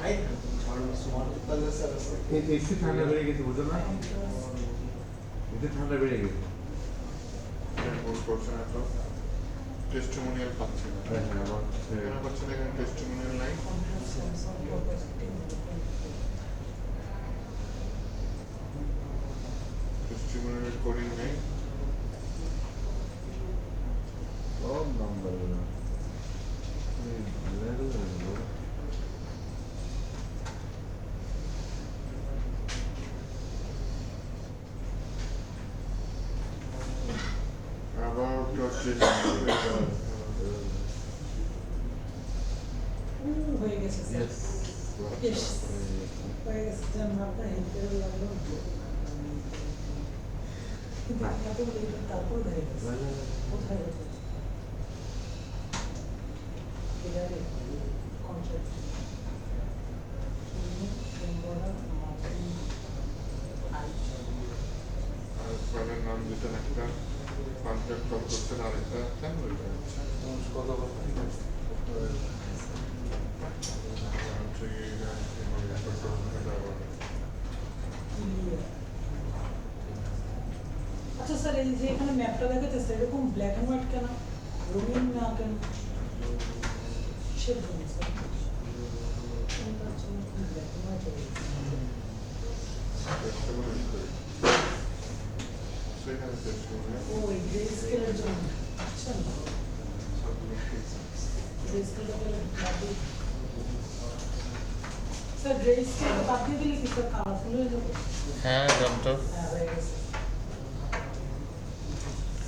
আই তাহলে স্যার এসি ঠান্ডা বেড়ে গেছে বুঝো না এতে ঠান্ডা বেড়ে গেছে ভুল করছেন এত টেস্টিমোনিয়াল পাচ্ছি না কেন পাচ্ছি না এখানে টেস্টিমোনিয়াল নাই টেস্টিমোনিয়াল কোডিং নেই সব নাম্বার about your testimonial হয়ে গেছে স্যার। Yes. হয়ে গেছে জান আপনার হেল্প করে লাগলো কিন্তু এত বলে তারপর হয়ে গেছে কোথায় হতো এবারে কন্ট্রাক্ট আর ফলের নাম দিতেন একটা কন্ট্যাক্ট কল করছেন আরেকটা কেন হয়ে যাচ্ছে কত কথা আচ্ছা স্যার এই যে এখানে ম্যাপটা দেখাচ্ছে এরকম ব্ল্যাক এন্ড হোয়াইট কেন রঙিন না কেন কিসের জন্য স্যার ব্ল্যাক এন্ড হোয়াইট ও এই গ্রে স্কেলের জন্য আচ্ছা গ্রে স্কেলটা বাদ দিয়ে স্যার গ্রে স্কেলটা বাদ দিয়ে দিলে কি স্যার কালারফুল হয়ে যাবে হ্যাঁ জানতো হ্যাঁ হয়ে গেছে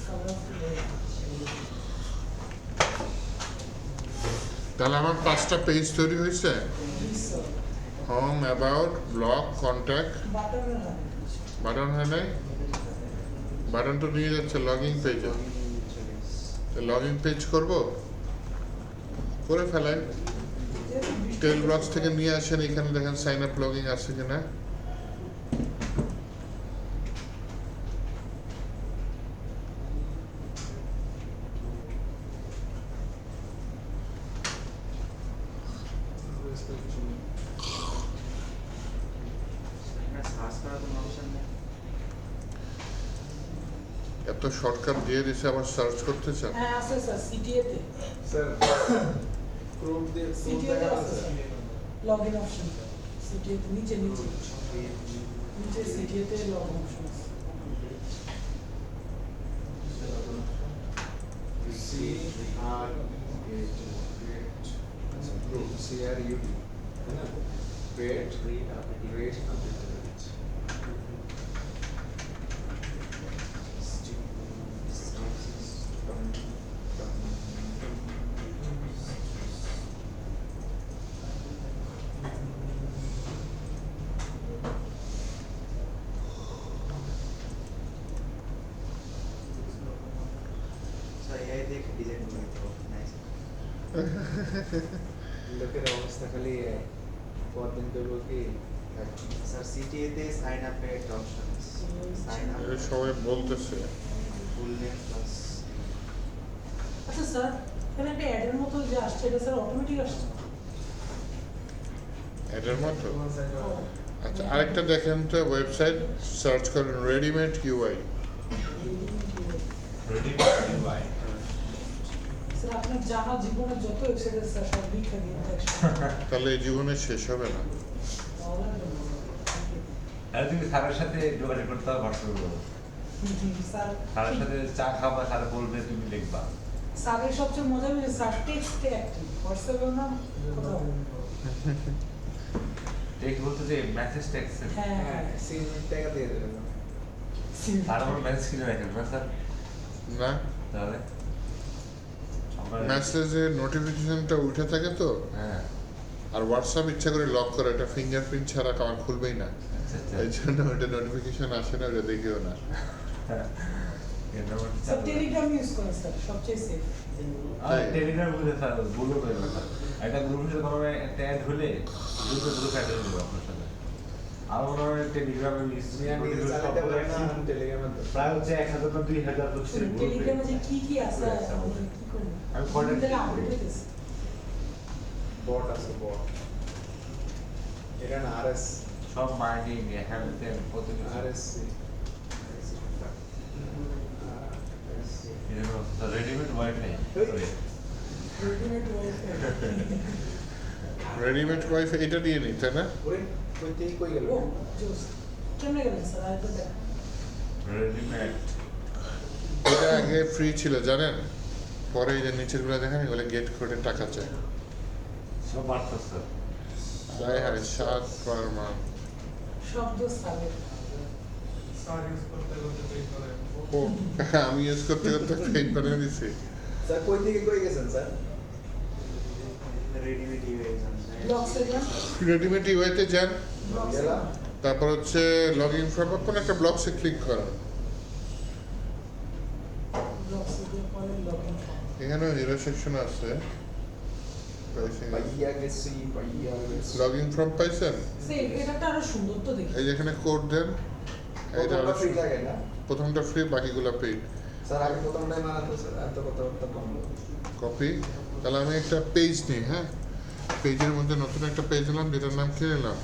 কালারফুল হয়ে গেছে তাহলে আমার 5টা পেজ তৈরি হয়েছে home about blog contact button হয় নাই বাটন তো নিয়ে যাচ্ছে লগইন পেজে লগইন পেজ করব করে ফেলেন টেল ব্লগস থেকে নিয়ে আসেন এখানে দেখেন সাইন আপ লগইন আছে কিনা সার্চ করার কোনো অপশন নেই এত শর্টকাট দিয়ে দিছে আবার সার্চ করতে চান হ্যাঁ আছে স্যার সিটিএ তে স্যার ক্রোম দিয়ে সিটিএ তে আছে লগইন অপশন সিটিএ তে নিচে নিচে নিচে সিটিএ তে লগইন অপশন আছে C R group C R U তাই না Wait. Wait. So AI দেখে ডিজাইন করে দিতে হবে নাইস লোকের অবস্থা খালি পরদিন করবো কি স্যার সিটিএ তে সাইন আপ এর অপশন সাইন আপ এটা সবাই বলতেছে ফুল নেম প্লাস আচ্ছা স্যার এখানে একটা অ্যাডের মতো যে আসছে এটা স্যার অটোমেটিক আসছে এটার মতো আচ্ছা আরেকটা দেখেন তো ওয়েবসাইট সার্চ করেন রেডিমেড ইউআই স্যার আপনার জানা জীবনের যত ওয়েবসাইট আছে স্যার সব লিখে দিন তাহলে এই জীবনে শেষ হবে না আর তুমি স্যারের সাথে যোগাযোগ করতে হবে হোয়াটসঅ্যাপে স্যার স্যারের সাথে চা খাবা স্যার বলবে তুমি লিখবা স্যারের সবচেয়ে মজা পেয়েছে স্যার টেক্সটে অ্যাক্টিভ হোয়াটসঅ্যাপেও না কোথাও টেক্সট বলতে যে মেসেজ টেক্সট হ্যাঁ হ্যাঁ 3 টাকা দিয়ে দেবেন স্যার আমার মেসেজ কিনে রাখেন না স্যার না তাহলে আমার মেসেজে নোটিফিকেশনটা উঠে থাকে তো হ্যাঁ আর হোয়াটসঅ্যাপ ইচ্ছা করে লক করে এটা ফিঙ্গারপ্রিন্ট ছাড়া আমার খুলবেই না আচ্ছা আচ্ছা এই জন্য ওটা নোটিফিকেশন আসে না ওটা দেখিও না এটা আমার স্যার টেলিগ্রাম ইউজ করেন স্যার সবচেয়ে সেফ টেলিগ্রাম বলে স্যার বলবো না স্যার একটা গ্রুপের সাথে কোনো একটা অ্যাড হলে গ্রুপে গ্রুপ অ্যাড হয়ে যাবে আপনার সাথে আর মনে হয় টেলিগ্রামে প্রায় হচ্ছে 1000 না 2000 লোক ছিল টেলিগ্রামে যে কি আছে আমি কি করব আমি কয়টা থেকে আপডেট হইতেছে বট আছে বট এটা না আরএস সব মার্কেটিং হ্যান্ড তেন কত কিছু আরএসসি এটা readymade wifi readymade wifi readymade wifi এটা দিয়ে নি তাই না ওরে কই থেকে কই গেল ও জোস কেমনে গেলেন স্যার আর তো দেখ রেডিমেড এটা আগে ফ্রি ছিল জানেন পরে এই যে নিচের গুলো দেখেন এগুলো গেট করে টাকা চায় সব মারতেছে স্যার হায় হায় 7 পার মান শব্দ স্যারের স্যার ইউজ করতে করতে পেজ করে ও আমি ইউজ করতে করতে পেজ বানিয়ে দিছি স্যার কই থেকে কই গেছেন sir readymade UI block section readymade ইউআইতে যান গেলাম তারপর হচ্ছে লগ ইন ফ্রম কোন একটা ব্লকসে ক্লিক করেন ব্লক সেকশন পরে লগইন এখানে হিরো সেকশন আছে ভাইয়া গেছি লগ ইন ফ্রম পাইছেন সেই এটা আরো সুন্দর তো দেখি এই যেখানে কোড দেন এইটা এটা ফ্রি থাকে না প্রথমটা ফ্রি বাকিগুলো পেইড স্যার আগে প্রথমটাই মানাতো স্যার এত কথা কম কপি তাহলে আমি একটা পেজ নিই হ্যাঁ পেজের মধ্যে নতুন একটা পেজ নিলাম যেটার নাম কি নিলাম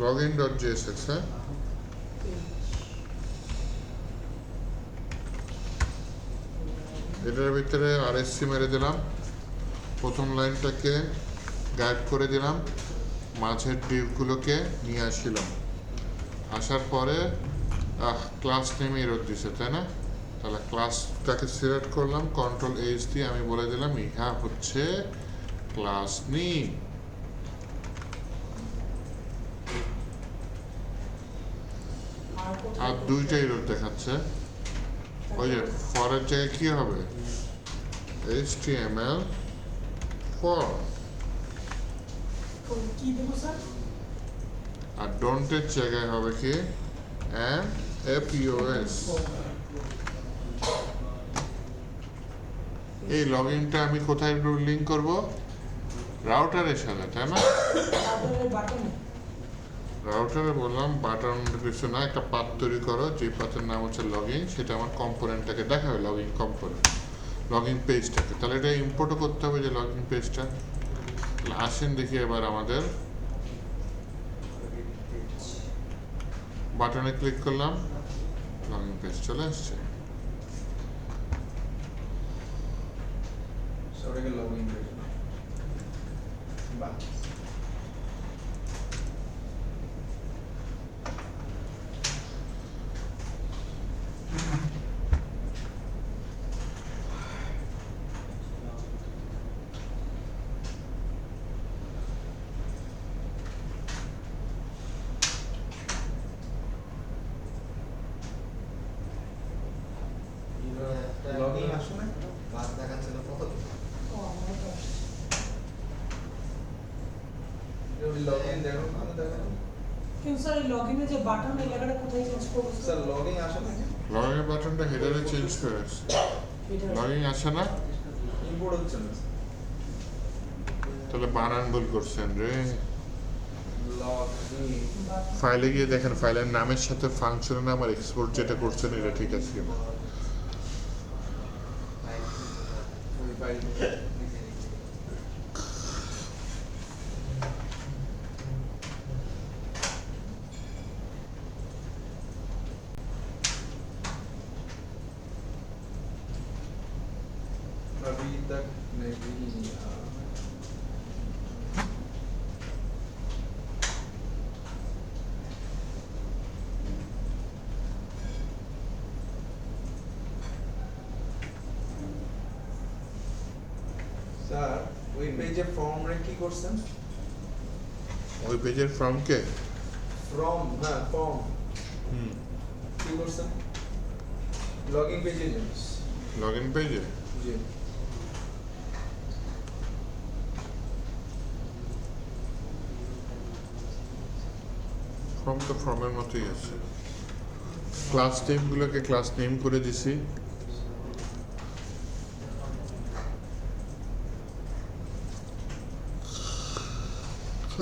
login.jsx হ্যাঁ এটার ভিতরে আরএসসি মেরে দিলাম প্রথম লাইনটাকে গাইড করে দিলাম মাঝের ডিপগুলোকে নিয়ে আসলাম আসার পরে ক্লাস নেমে এরর দিছে তাই না তাহলে ক্লাসটাকে সিলেক্ট করলাম কন্ট্রোল এইচ দিয়ে আমি বলে দিলাম ইহা হচ্ছে ক্লাস নেম আর দুইটা এরর দেখাচ্ছে ওই যে ফরের জায়গায় কি হবে HTML for কি দেব স্যার আর ডোন্টের জায়গায় হবে কি and FUS এই লগইনটা আমি কোথায় লিংক করব রাউটারের সাথে তাই না তারপরে বাটন রাউটারে বললাম বাটন কিছু না একটা পাথ তৈরি করো যে পাথের নাম হচ্ছে লগইন সেটা আমার কম্পোনেন্টটাকে দেখাবে লগইন কম্পোনেন্ট লগইন পেজটাকে তাহলে এটা ইম্পোর্টও করতে হবে যে লগইন পেজটা আসেন দেখি এবার আমাদের বাটনে ক্লিক করলাম লগইন পেজ চলে আসছে সবাইকে লগ ইন করে বাহ ওই লগইন দেখো না দেখো কিন্তু স্যার লগইনে যে বাটন এই জায়গাটা কোথায় চেঞ্জ করব স্যার লগইন আসে না লগইন বাটনটা হেডারে চেঞ্জ করে আসছে এটা লগইন আসে না ইম্পোর্ট হচ্ছে না তাহলে বানান ভুল করছেন রে লগইন ফাইলে গিয়ে দেখেন ফাইলের নামের সাথে ফাংশনের নাম আর এক্সপোর্ট যেটা করছেন এটা ঠিক আছে কিনা ওই ফাইল अभी तक नहीं স্যার ওই পেজে ফর্ম রে কি করছেন ওই পেজের ফর্ম কে ফর্ম হ্যাঁ ফর্ম হুম কি করছেন লগইন পেজে যান লগইন পেজে জি ফর্ম তো ফর্মের মতোই আছে ক্লাস নেমগুলোকে ক্লাস নেম করে দিছি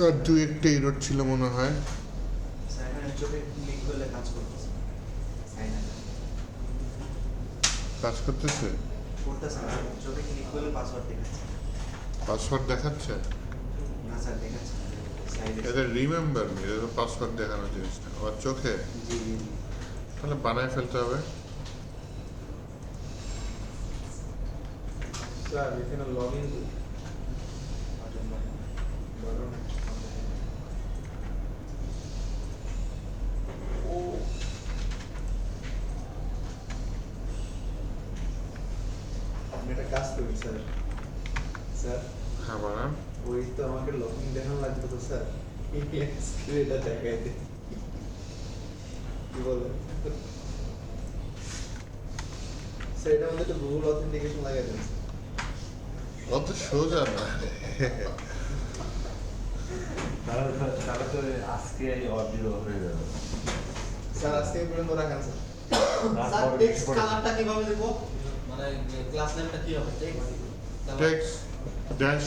আর দুই একটা এরর ছিল মনে হয় স্যার এখানে চোখে ক্লিক করলে কাজ করতেছে সাইন আপ কাজ করতেছে করতেছে না চোখে ক্লিক করলে পাসওয়ার্ড দেখাচ্ছে পাসওয়ার্ড দেখাচ্ছে না স্যার দেখাচ্ছে সাইডে এদের রিমেম্বার মি এটা পাসওয়ার্ড দেখানোর জিনিস না আবার চোখে জি জি তাহলে বানায় ফেলতে হবে স্যার এখানে লগইন বাটন ও আপনি একটা কাজ করুন স্যার স্যার হ্যাঁ বানান ওই তো আমাকে লগইন দেখানো লাগবে তো স্যার স্ক্রিনটা দেখাই দে কি বলেন স্যার এটা মধ্যে তো গুগল অথেন্টিকেশন লাগাই দেন অত সোজা না তারা তো আজকে অডিও হয়ে যাবে স্যার আজকে এই পর্যন্ত রাখেন স্যার স্যার টেক্সট কালারটা কিভাবে দেব মানে ক্লাস নেমটা কি হবে টেক্সট ড্যাশ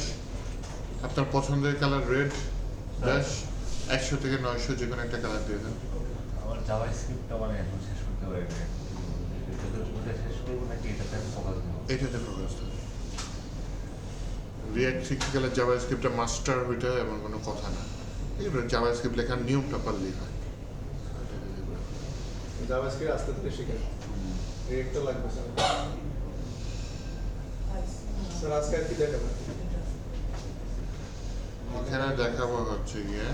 আপনার পছন্দের কালার রেড ড্যাশ 100 থেকে 900 যে কোনো একটা কালার দিয়ে দেন আমার জাভা স্ক্রিপ্টটা মানে এখন শেষ করতে পারি না ওটা শেষ করবো নাকি এটাতে আমি ফোকাস দেবো এইটাতে প্রকাশ হবে রিয়াক্ট শিখতে গেলে জাভাস্ক্রিপ্টটা মাস্টার হইতে হয় এমন কোনো কথা না এগুলো জাভাস্ক্রিপ্ট লেখার নিয়মটা পারলেই হয় জাভাস্ক্রিপ্ট আস্তে আস্তে শিখেন রিয়েক্ট তো লাগবে স্যার স্যার আজকে আর কি দেখাবেন এখানে দেখাবো হচ্ছে গিয়ে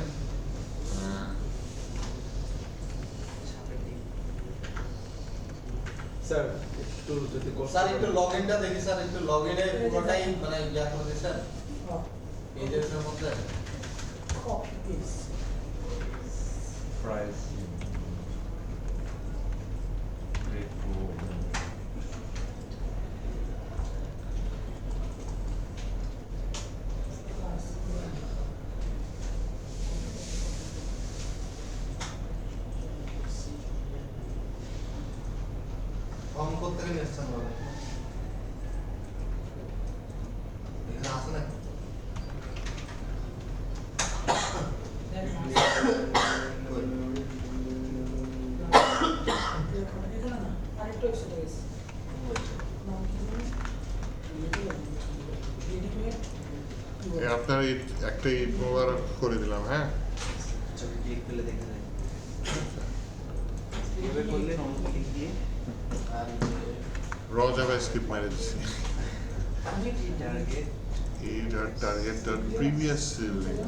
স্যার একটু যদি স্যার একটু লগইনটা দেখি স্যার একটু লগইনে পুরোটাই মানে ইয়া করে দিই স্যার পেজের মধ্যে কপি পেস্ট প্রাইস ফর্ম করতে গেলে এসছেন বলে এখানে আসে না এখানে না আরেকটু এক্সট্রা গেছে নাম কি জানেন রেডিমেড আপনার একটা ঈদ মোবারক করে দিলাম হ্যাঁ চোখে ক্লিক করলে দেখা যায় এভাবে করলে নন ক্লিক দিয়ে আর র জাভাস্ক্রিপ্ট মেরে দিচ্ছি টার্গেট এই টার্গেট ডট প্রিভিয়াস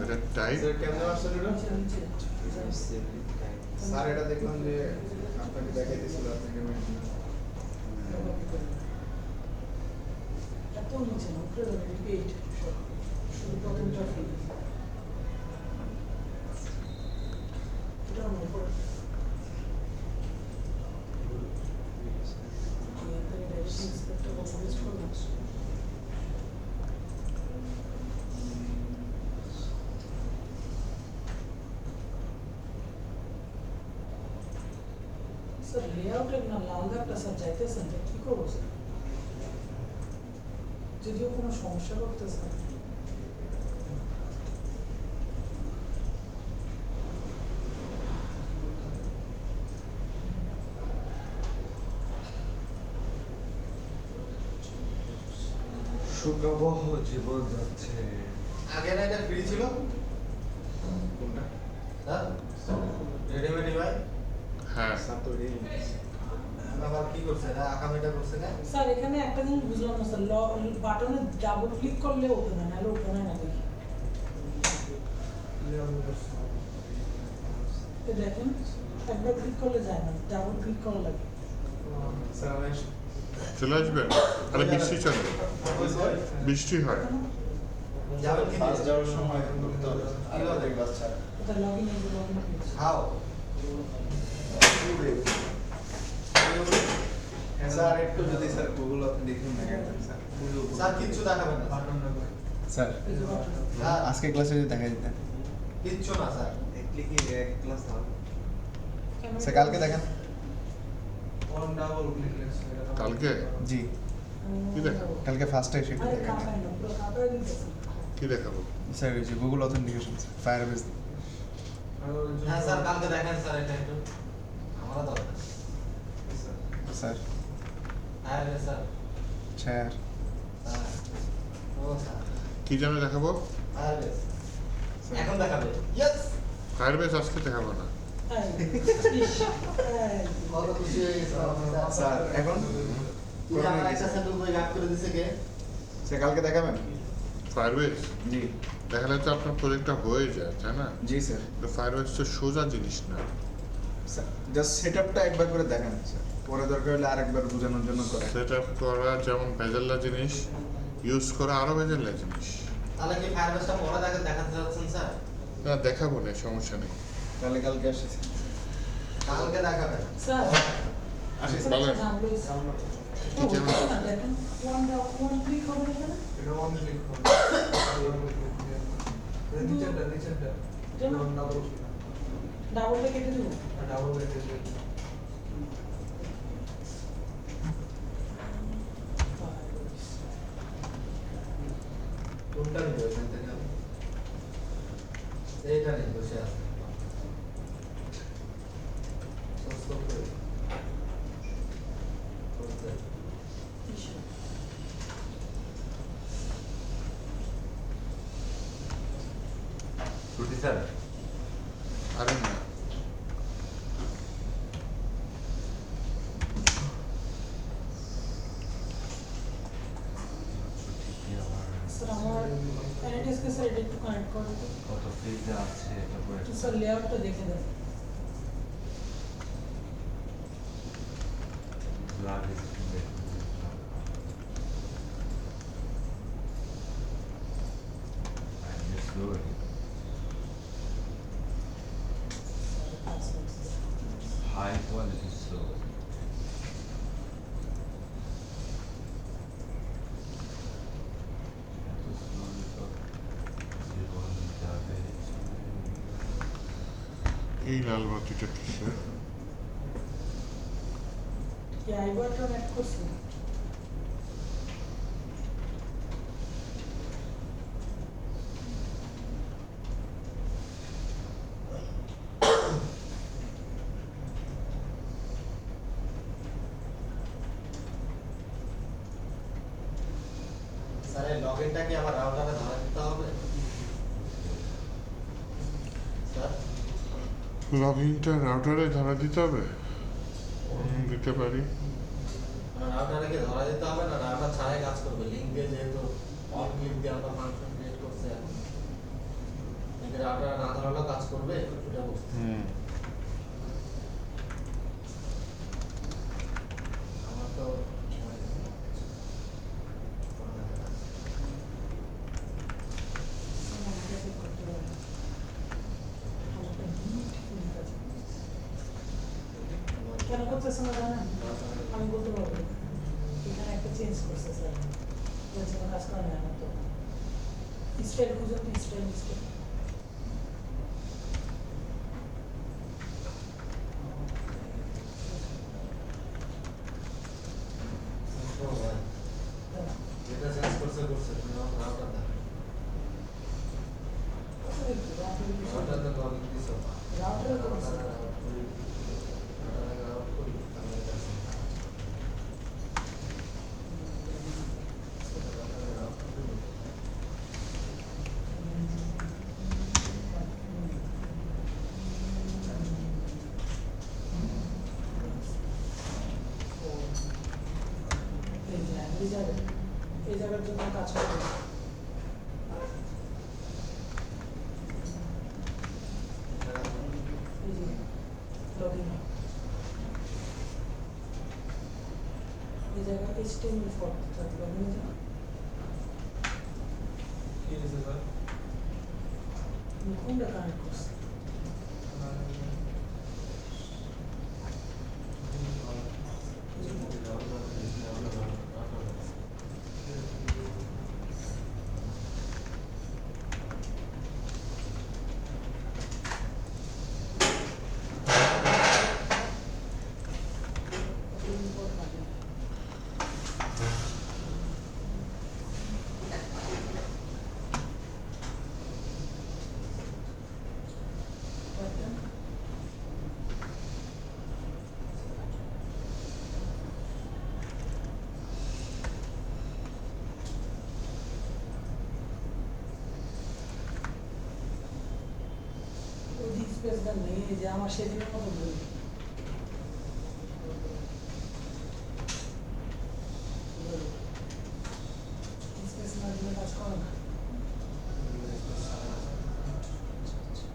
এটা টাইপ স্যার কেমন আসছে এটা নিচে স্যার এটা দেখলাম যে আপনাকে দেখাই দিয়েছিল আপনাকে এত নিচে না উপরে রিপিট শুধু প্রথমটা ফিল এটা আমার উপরে ইন্সপেক্টর কভারেজ করলাম স্যার লেআউটের না লাল দাগটা স্যার যাইতেছেন তো কি করবো স্যার যদিও কোনো সমস্যা করতেছে না। সুখবহ জীবন যাচ্ছে। আগে না এটা ফ্রি ছিল কোনটা? স্যার রেডিমেড ভাই হ্যাঁ স্যার তো রেডি আবার কি করছে না আকামিটা করছে না স্যার এখানে একটা জিনিস বুঝলাম না স্যার বাটনে ডাবল ক্লিক করলে ওপেন হয় নাহলে ওপেন হয় না দেখি তো দেখেন একবার ক্লিক করলে যায় না ডাবল ক্লিক করা লাগে স্যার আমি চলে আসবেন। আরে বৃষ্টি চলে, বৃষ্টি হয়। যাবেন কি ফার্স্ট যাওয়ার সময় করতে হবে আর আমাদের ক্লাস ছাড়া ওটা লগইন হয়ে লগইন খাও স্যার একটু যদি স্যার গুগল আপনি দেখুন না কেন স্যার স্যার কিচ্ছু দেখাবেন না স্যার স্যার আজকে ক্লাসে যদি দেখা যেত কিচ্ছু না স্যার ক্লিক এক ক্লাস হবে স্যার কালকে দেখেন অন ডাবল ক্লিক কালকে জি কি দেখাবো? কালকে ফার্স্টে এসে একটু আরে দেখেন কাপায় না পুরো কাপায় দিতেছে কি দেখাবো? স্যার ওই যে গুগল অথেন্টিকেশন ফায়ারবেস হ্যাঁ স্যার কালকে দেখেন স্যার এটা একটু আমরা দরকার স্যার হ্যাঁ স্যার স্যার হ্যাঁ ও স্যার কি যেন দেখাবো? হ্যাঁ এখন দেখাবে ইয়েস ফায়ারবেস আজকে দেখাবো না। কত খুশি হয়ে গেছে স্যার এখন তুই আমার একটা স্যান্ডেল বই গার্ড করে দিছে কে স্যার কালকে দেখাবেন ফায়ারবেস জি দেখালে তো আপনার প্রজেক্টটা হয়ে যায়, তাই না? জি স্যার তো ফায়ারবেস তো সোজা জিনিস না। স্যার জাস্ট সেটআপটা একবার করে দেখান স্যার পরে দরকার হলে আরেকবার বোঝানোর জন্য করে সেট আপ করা যেমন ভেজাল্লা জিনিস, ইউজ করা আরো ভেজাল্লা জিনিস। তাহলে কি ফায়ারবেসটা পরে দেখাতে যাচ্ছেন স্যার না দেখাবো না, সমস্যা নেই। তাহলে কালকে আসছি কালকে দেখাবেন স্যার আসি স্যার বলেন। জানলো স্যার দেখেন ওয়ান ক্লিক হবে এখানে এটা অন ক্লিক করুন নিচেরটা নিচেরটা অন ডাবল ডাবলটা কেটে দেবো ডাবল রেটে কোনটা নিবে ওখান থেকে আমি এইটা নেই বসে আছে সস্তা করে করতে ছুটি স্যার আরে না, স্যার আমার কানেক্টসকে স্যার এটা একটু কানেক্ট করে দিতে কত ফ্রিজে আছে এটা পরে একটু স্যার লেআউটটা দেখে দেন লাগে হাই কোয়ালিটি স্লো এই লাল বাতিটা কিসের? কি আই বাটন অ্যাড করছি স্যার এই লগইনটা কি আমার রাউটারে ধরা দিতে হবে স্যার লগ ইনটা রাউটারে ধরা দিতে হবে? দিতে পারি। রাউটারে কি ধরা দিতে হবে না রাউটার ছাড়াই কাজ করবে লিংক দিয়ে যেহেতু অন ক্লিক দিয়ে আমরা ফাংশন ক্রিয়েট করছে এখন কিন্তু রাউটার না ধরালেও কাজ করবে এটা বুঝতে আমার তো কেন করতেছে না জানেন আমি বলতে পারবো এখানে একটা চেঞ্জ করছে স্যার বলছে কাজ করে না আমার তো স্টাইল খুঁজে তো স্টাইল স্টাইল রাউটারে কিছু রাউটারে কল দিছো রাউটারে তো কিছু রাউটারে রাউট করি তাহলে এটা রাউটারে রাউট করি এই জায়গার জন্য কাজ করবে এই যে লগইন এই জায়গায় HTML4 থাকবে লগইন যা কি দিছে স্যার কোনটা কানেক্ট করছে স্পেসটা নেই যে আমার সেদিনের মতো বই স্পেস না দিলে কাজ করে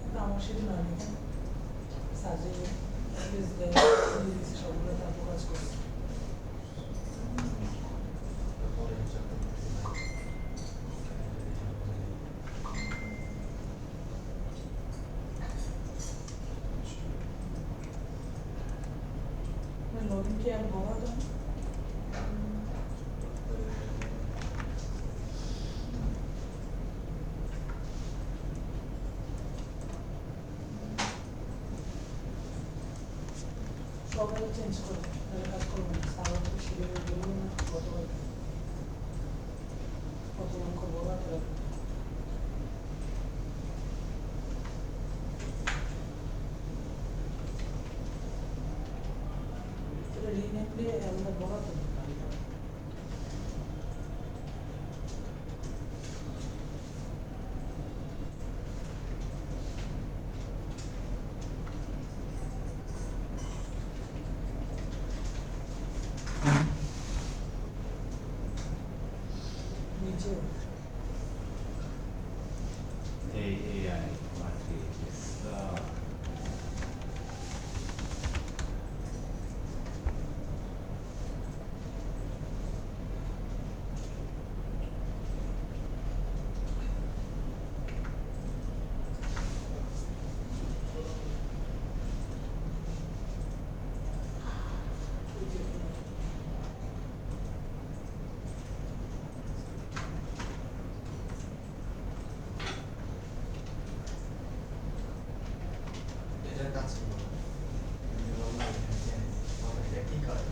না আমার সেদিন হয় না সার্জারি স্পেস দেয় সবগুলো তারপর কাজ করছে লগইন কি আর বলা যায় সবাই চেঞ্জ করে তাহলে কাজ করবে না সারা শিডিউল দিল না কত অঙ্ক বলা রিনেম দিয়ে আমরা বলা তো নিচে AI matrix. এটার কাজ কি এটা কি করে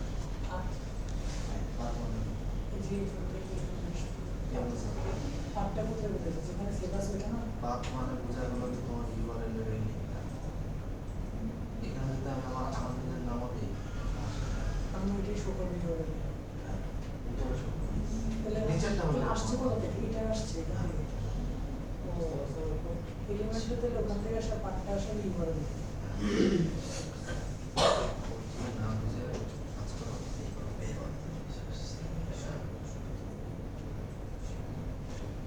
পার্টটা কোথায় কোথায় যেখানে সিলেবাস ওঠে না পাথ মানে বোঝাগুলো তো তোমার ইউআরএল এর এখানে যদি আমি আমার আমাদের নামও দিই আমি ওইটাই শো করবি করে ভিতরে সব তাহলে নিচেরটা হলো আসছে কোথা থেকে এটা আসছে এখান থেকে ও এলিমেন্টটা তাহলে ওখান থেকে আসা পার্টটা আসা ই করে দেবে না বুঝে কাজ করো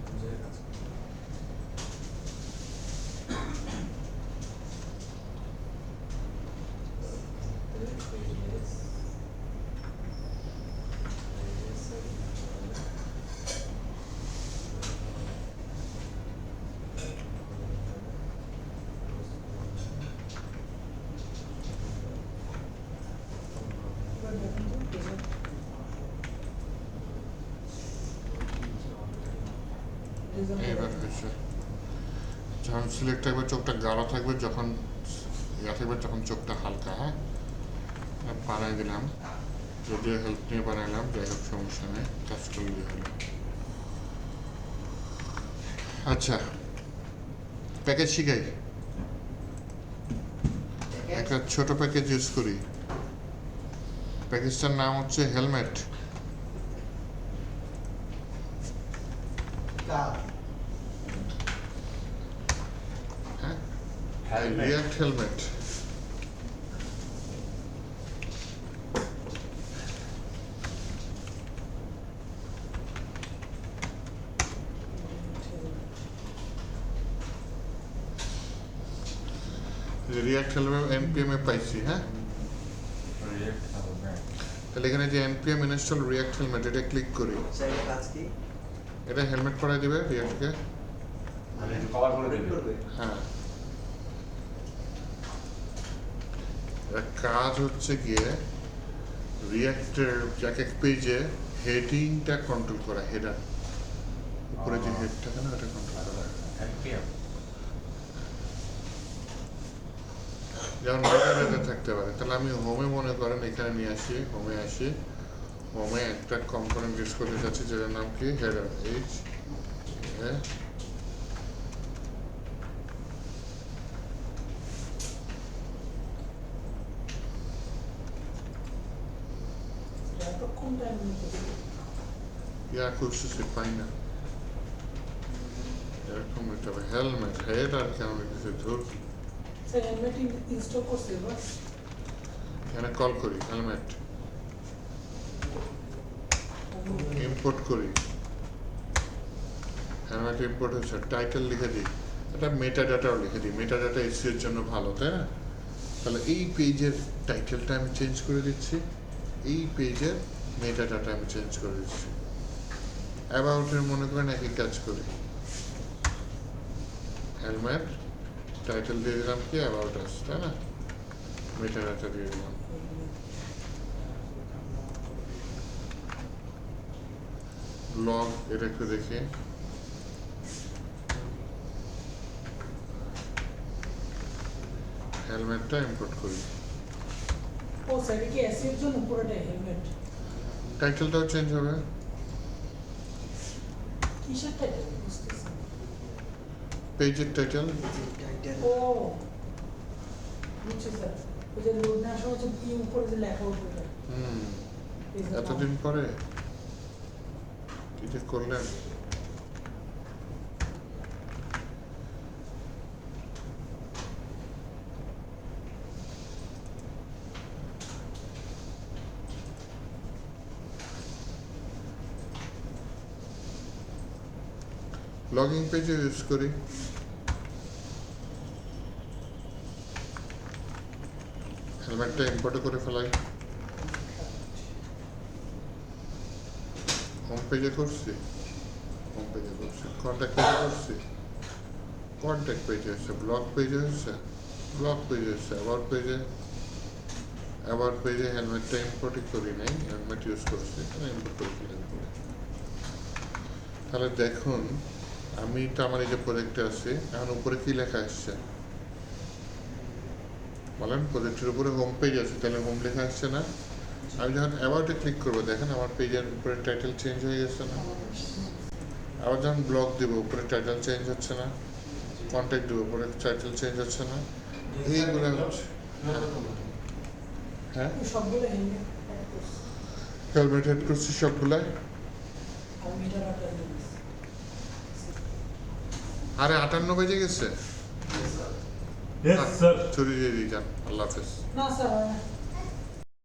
বুঝে কাজ করো এবার দেখুন তো এইবার হয়েছে যখন সিলেক্ট থাকবে চোখটা গাঢ় থাকবে যখন ইয়া থাকবে তখন চোখটা হালকা হ্যাঁ বানাই দিলাম যদিও হেল্প নিয়ে বানাইলাম যাই হোক সমস্যা নেই কাজ করলে হলো আচ্ছা প্যাকেজ শিখাই, একটা ছোট প্যাকেজ ইউজ করি। প্যাকেজটার নাম হচ্ছে হেলমেট। কার হ্যাঁ, Helmet. React helmet. React helmet npm এ পাইছি। হ্যাঁ, React helmet. তাহলে এখানে যে npm ইনস্টল রিয়াক্ট হেলমেট, এটা ক্লিক করি। স্যার এটা কাজ কি? এটা হেলমেট পরাই দিবে রিয়াক্টকে। মানে কভার করে Update দেবে। করবে? হ্যাঁ, এর কাজ হচ্ছে গিয়ে রিয়াক্টের এক এক পেজে হেডিংটা কন্ট্রোল করা, হেডার উপরে যে হেড থাকে না ওটা কন্ট্রোল করা। NPM. যেমন মেটাডাটা থাকতে পারে, তাহলে আমি হোমে মনে করেন এখানে নিয়ে আসি, হোমে আসি, হোমে একটা কম্পোনেন্ট ইউজ করতে চাচ্ছি যেটার নাম কি হেডার, এইচ এ এতক্ষণ টাইম নিতে ইয়া খুঁজতেছি পাই না, এরকম এটা হেলমেট হেডার কেমন কিছু ধর। স্যার হেলমেট ইনস্টল করছে বাস এখানে কল করি হেলমেট, ইম্পোর্ট করি, হেলমেট ইম্পোর্ট হচ্ছে, টাইটেল লিখে দিই, এটা মেটা ডাটাও লিখে দিই, মেটা ডাটা এসিও এর জন্য ভালো, তাই না? তাহলে এই পেজের টাইটেলটা আমি চেঞ্জ করে দিচ্ছি, এই পেজের মেটা ডাটা আমি চেঞ্জ করে দিচ্ছি। অ্যাবাউটের মনে করেন একই কাজ করি, হেলমেট টাইটেল দিয়ে দিলাম কি অ্যাবাউট আস, তাই না? মেটা ডাটা দিয়ে দিলাম। লগ এটা একটু দেখি, হেলমেটটা ইম্পোর্ট করি, ও স্যার এটা কি এসির জন্য পুরোটাই হেলমেট টাইটেলটাও চেঞ্জ হবে, কিসের টাইটেল বুঝতেছি না। পেজের টাইটেল। ও বুঝছি স্যার, ওই যে লোড না আসা হচ্ছে কি উপরে যে লেখা উঠবে ওটা। এতদিন পরে কি যে করলেন। লগিং পেজে ইউজ করি, হেলমেটটা ইম্পোর্ট করে ফেলাই, হোম পেজে করছি, হোম পেজে করছি, কন্ট্যাক্ট পেজে করছি, কন্ট্যাক্ট পেজে হচ্ছে, ব্লগ পেজে হচ্ছে, ব্লগ পেজে হচ্ছে, অ্যাবাউট পেজে হেলমেটটা ইম্পোর্টই করি নাই, হেলমেট ইউজ করছি, ইম্পোর্ট করে ফেলে দিই। তাহলে দেখুন আমি তো আমার এই যে প্রজেক্টে আছি, এখন উপরে কি লেখা আসছে বলেন? প্রজেক্টের উপরে হোম পেজ আছে, তাহলে হোম লেখা আসছে না? আমি যখন অ্যাবাউটে ক্লিক করবো দেখেন আমার পেজের উপরে টাইটেল চেঞ্জ হয়ে গেছে না? আবার যখন ব্লগ দেবো উপরে টাইটেল চেঞ্জ হচ্ছে না? কন্ট্যাক্ট দেবো উপরে টাইটেল চেঞ্জ হচ্ছে না? এইগুলো হচ্ছে, হ্যাঁ সবগুলো হেলমেট অ্যাড করছে হেলমেট হেড করছি সবগুলাই। আর মিটার আটা দিয়েছে আরে 58 বেজে গেছে, Yes, sir. ছুরি দিয়ে দিই যান, আল্লাহ হাফেজ। না স্যার